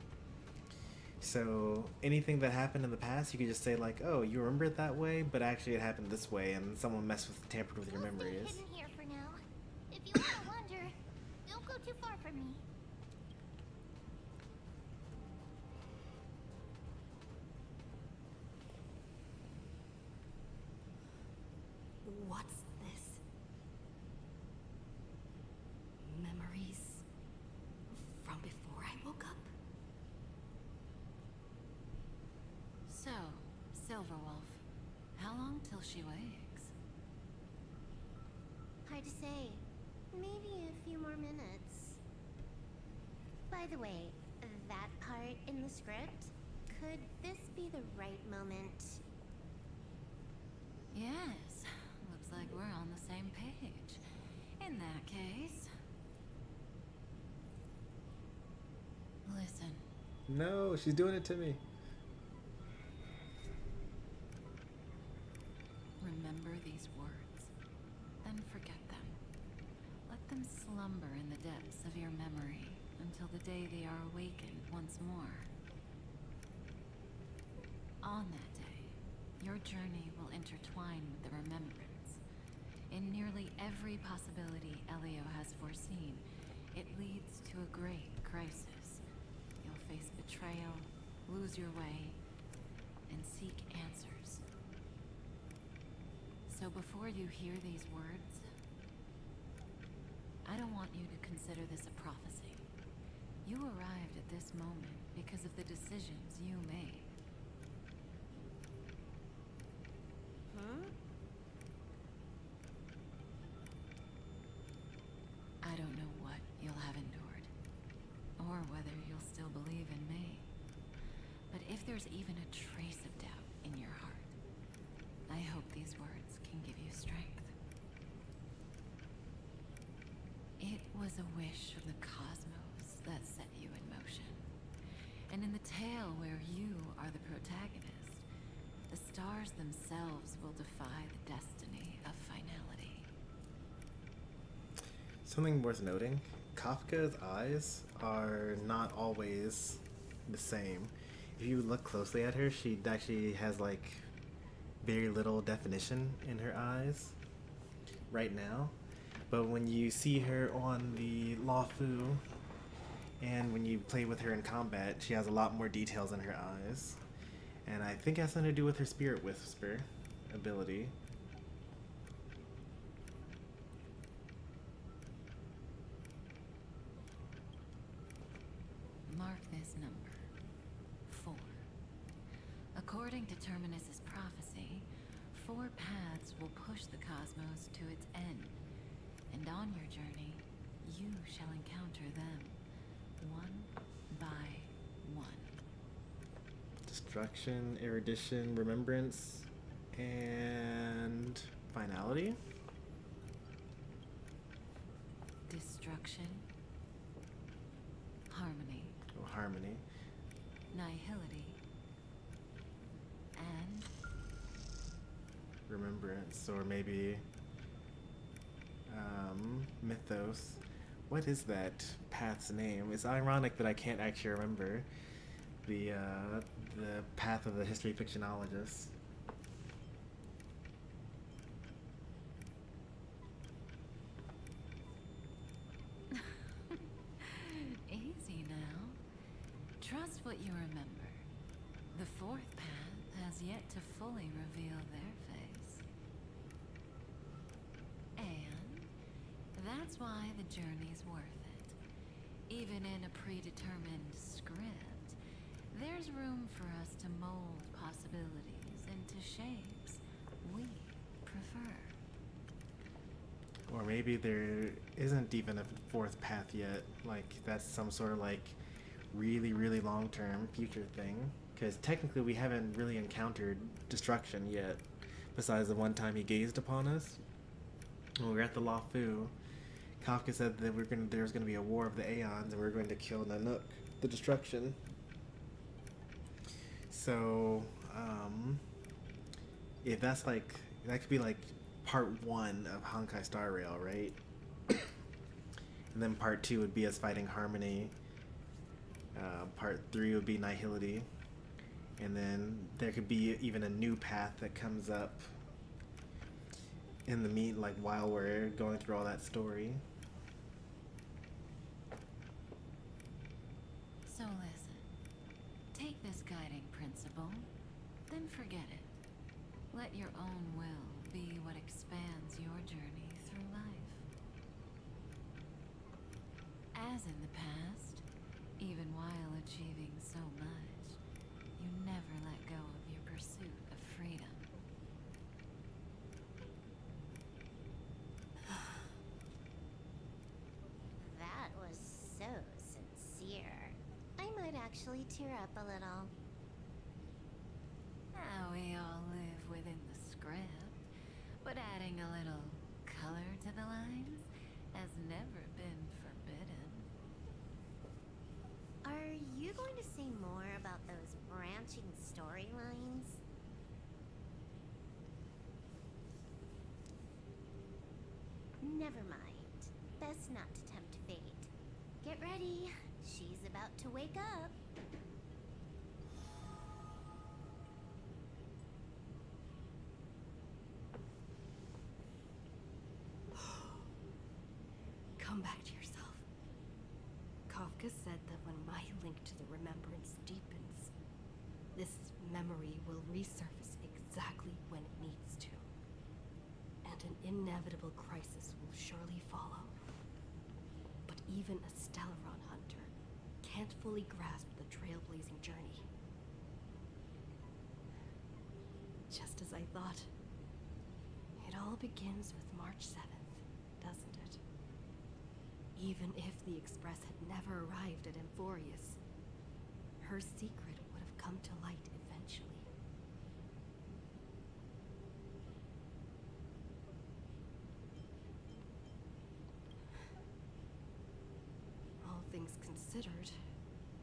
So anything that happened in the past, you could just say like, "Oh, you remember it that way, but actually it happened this way," and someone tampered with your memories. Hidden here for now. If you want to wander, don't go too far from me. What's this? Silverwolf, how long till she wakes? Hard to say. Maybe a few more minutes. By the way, that part in the script, could this be the right moment? Yes, looks like we're on the same page. In that case... Listen. No, she's doing it to me. Remember these words, then forget them. Let them slumber in the depths of your memory until the day they are awakened once more. On that day, your journey will intertwine with the remembrance. In nearly every possibility Elio has foreseen, it leads to a great crisis. You'll face betrayal, lose your way, and seek answers. So before you hear these words, I don't want you to consider this a prophecy. You arrived at this moment because of the decisions you made. I don't know what you'll have endured, or whether you'll still believe in me. But if there's even a trace of doubt in your heart, I hope these words can give you strength. It was a wish from the cosmos that set you in motion. And in the tale where you are the protagonist, the stars themselves will defy the destiny of finality. Something worth noting, Kafka's eyes are not always the same. If you look closely at her, she actually has like very little definition in her eyes right now. But when you see her on the Lawfu and when you play with her in combat, she has a lot more details in her eyes. And I think it has something to do with her Spirit Whisper ability. Mark this number, 4. According to Terminus's prophecy, 4 paths will push the cosmos to its end, and on your journey, you shall encounter them, one by one. Destruction, erudition, remembrance, and finality? Destruction, harmony, Harmony. nihility, and Remembrance, or maybe mythos. What is that path's name? It's ironic that I can't actually remember the path of the history fictionologist. Easy now. Trust what you remember. The 4th path has yet to fully reveal their face. And that's why the journey's worth it. Even in a predetermined script, there's room for us to mold possibilities into shapes we prefer. Or maybe there isn't even a 4th path yet. Like, that's some sort of like really, really long-term future thing. Because technically we haven't really encountered destruction yet. Besides the one time he gazed upon us. When we were at the Lawfu, Kafka said that there's going to be a war of the Aeons and we're going to kill Nanook, the destruction. So, if that's like, that could be like part 1 of Honkai Star Rail, right? And then part 2 would be us fighting Harmony. Part 3 would be Nihility. And then there could be even a new path that comes up in the like while we're going through all that story. So listen, take this guiding principle, then forget it. Let your own will be what expands your journey through life. As in the past, even while achieving so much, you never let go of your pursuit of actually tear up a little. We all live within the script, but adding a little color to the lines has never been forbidden. Are you going to say more about those branching storylines? Never mind. Best not to tempt fate. Get ready. She's about to wake up. Come back to yourself. Kafka said that when my link to the remembrance deepens, this memory will resurface exactly when it needs to. And an inevitable crisis will surely follow. But even a Stellaron hunter can't fully grasp the trailblazing journey. Just as I thought. It all begins with March 7th, doesn't it? Even if the Express had never arrived at Amphorius, her secret would have come to light eventually. All things considered,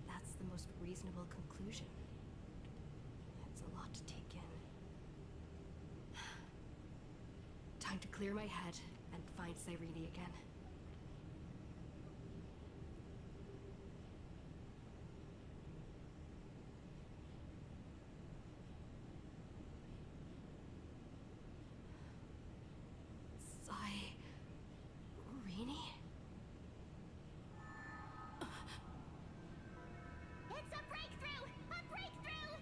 that's the most reasonable conclusion. It's a lot to take in. Time to clear my head and find Cyrene again. It's a breakthrough! A breakthrough!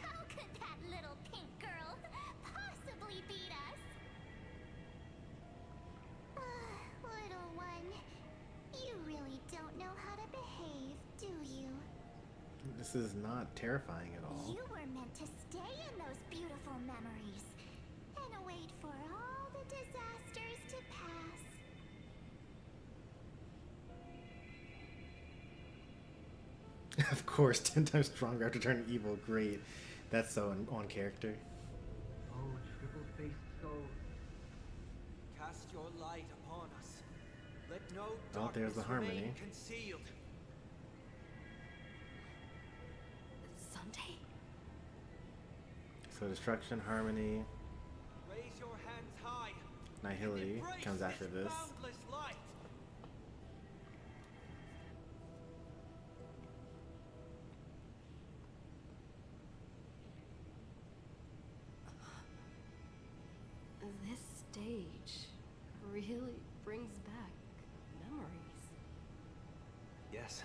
How could that little pink girl possibly beat us? Little one, you really don't know how to behave, do you? This is not terrifying at all. You were meant to stay in those beautiful memories and wait for all the disasters to pass. Of course, 10 times stronger after turning evil. Great. That's so on character. Oh, triple-faced soul. Cast your light upon us. Let no Oh, there's the darkness remain harmony. concealed. Sensei? So destruction, harmony, Raise your hands high. nihility Embrace comes after this. boundless light. This stage really brings back memories. Yes.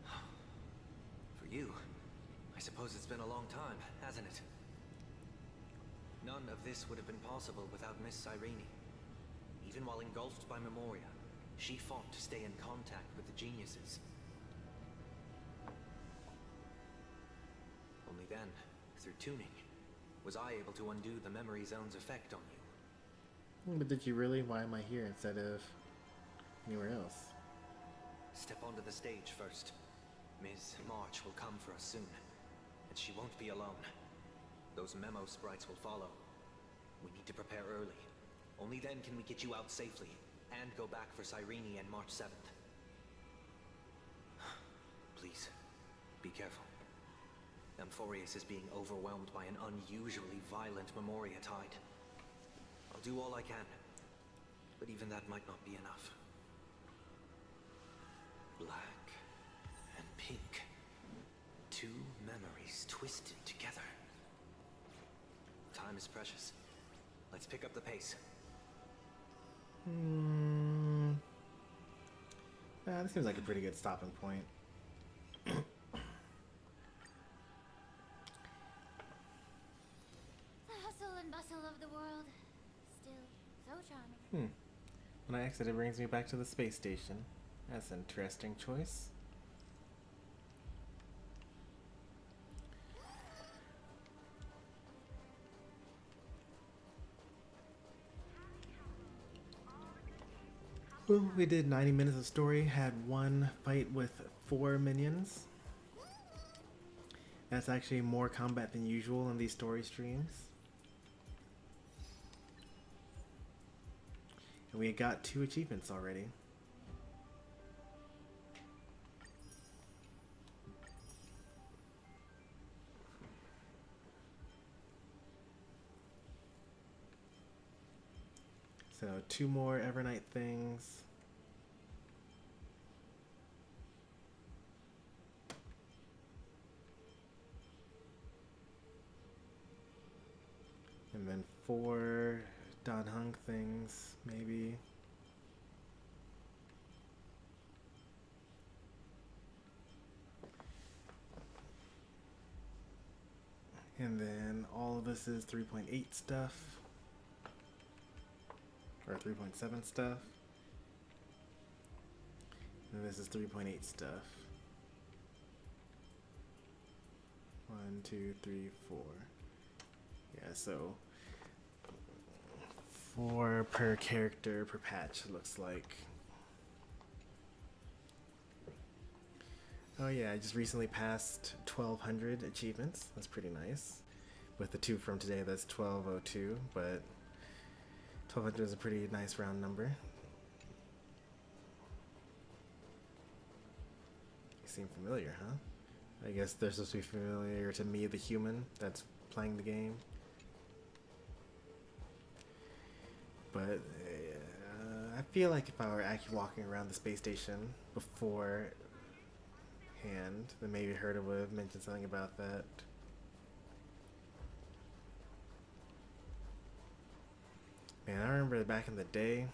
For you, I suppose it's been a long time, hasn't it? None of this would have been possible without Miss Cyrene. Even while engulfed by Memoria, she fought to stay in contact with the geniuses. Only then, through tuning, was I able to undo the memory zone's effect on you. But did you really? Why am I here instead of anywhere else? Step onto the stage first. Ms. March will come for us soon, and she won't be alone. Those memo sprites will follow. We need to prepare early. Only then can we get you out safely, and go back for Cyrene and March 7th. Please, be careful. Amphorius is being overwhelmed by an unusually violent Memoria tide. I'll do all I can, but even that might not be enough. Black and pink. Two memories twisted together. Time is precious. Let's pick up the pace. Yeah, this seems like a pretty good stopping point. The hustle and bustle of the world. Still so charming. When I exit, it brings me back to the space station. That's an interesting choice. Well, we did 90 minutes of story, had one fight with 4 minions. That's actually more combat than usual in these story streams. And we got 2 achievements already. So 2 more Evernight things. And then 4 Dan Heng things, maybe. And then all of this is 3.8 stuff. Or 3.7 stuff. And this is 3.8 stuff. 1, 2, 3, 4. Yeah, so 4 per character per patch, it looks like. Oh yeah, I just recently passed 1,200 achievements. That's pretty nice. With the 2 from today, that's 1,202, but 1,200 is a pretty nice round number. You seem familiar, huh? I guess they're supposed to be familiar to me, the human that's playing the game. But I feel like if I were actually walking around the space station beforehand, then maybe Herta would have mentioned something about that. Man, I remember back in the day,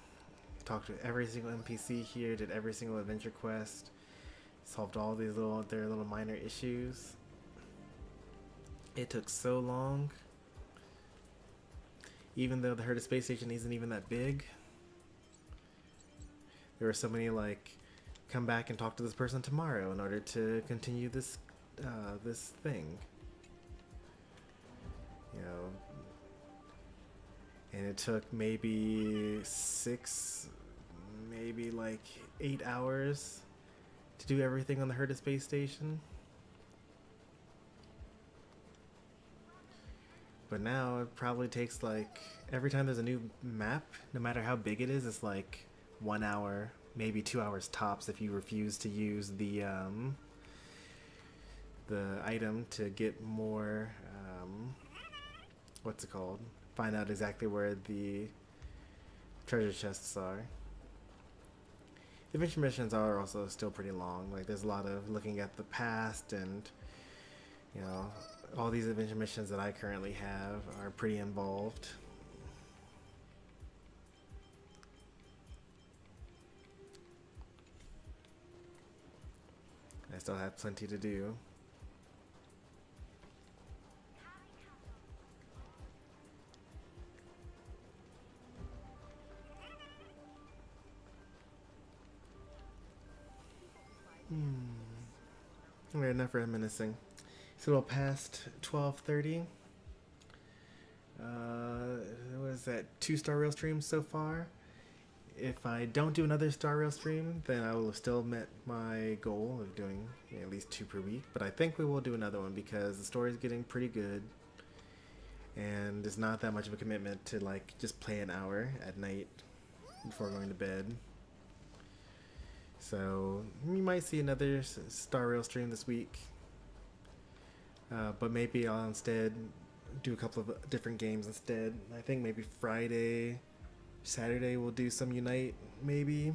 talked to every single NPC here, did every single adventure quest, solved all these their little minor issues. It took so long. Even though the Herta space station isn't even that big, there were so many like, come back and talk to this person tomorrow in order to continue this this thing. You know, and it took maybe 6, maybe like 8 hours to do everything on the Herta space station. But now it probably takes like, every time there's a new map, no matter how big it is, it's like 1 hour, maybe 2 hours tops if you refuse to use the item to get more, what's it called? Find out exactly where the treasure chests are. The adventure missions are also still pretty long. Like, there's a lot of looking at the past, and you know, all these adventure missions that I currently have are pretty involved. I still have plenty to do. We're enough reminiscing. It's a little past 12:30. Was that 2 Star Rail streams so far? If I don't do another Star Rail stream, then I will have still met my goal of doing at least 2 per week. But I think we will do another one because the story is getting pretty good, and it's not that much of a commitment to like just play an hour at night before going to bed. So you might see another Star Rail stream this week, but maybe I'll instead do a couple of different games instead. I think maybe Friday, Saturday we'll do some Unite maybe,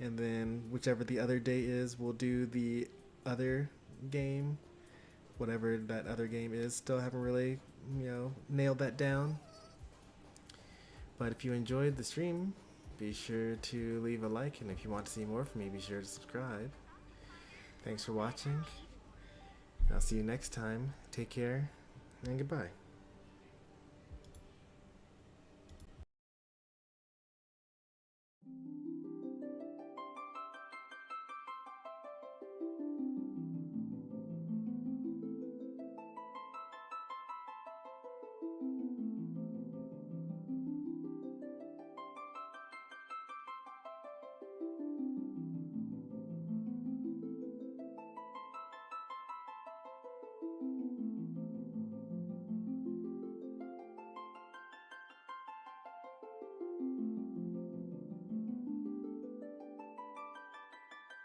and then whichever the other day is, we'll do the other game, whatever that other game is. Still haven't really, nailed that down. But if you enjoyed the stream, be sure to leave a like, and if you want to see more from me, be sure to subscribe. Thanks for watching. I'll see you next time. Take care, and goodbye.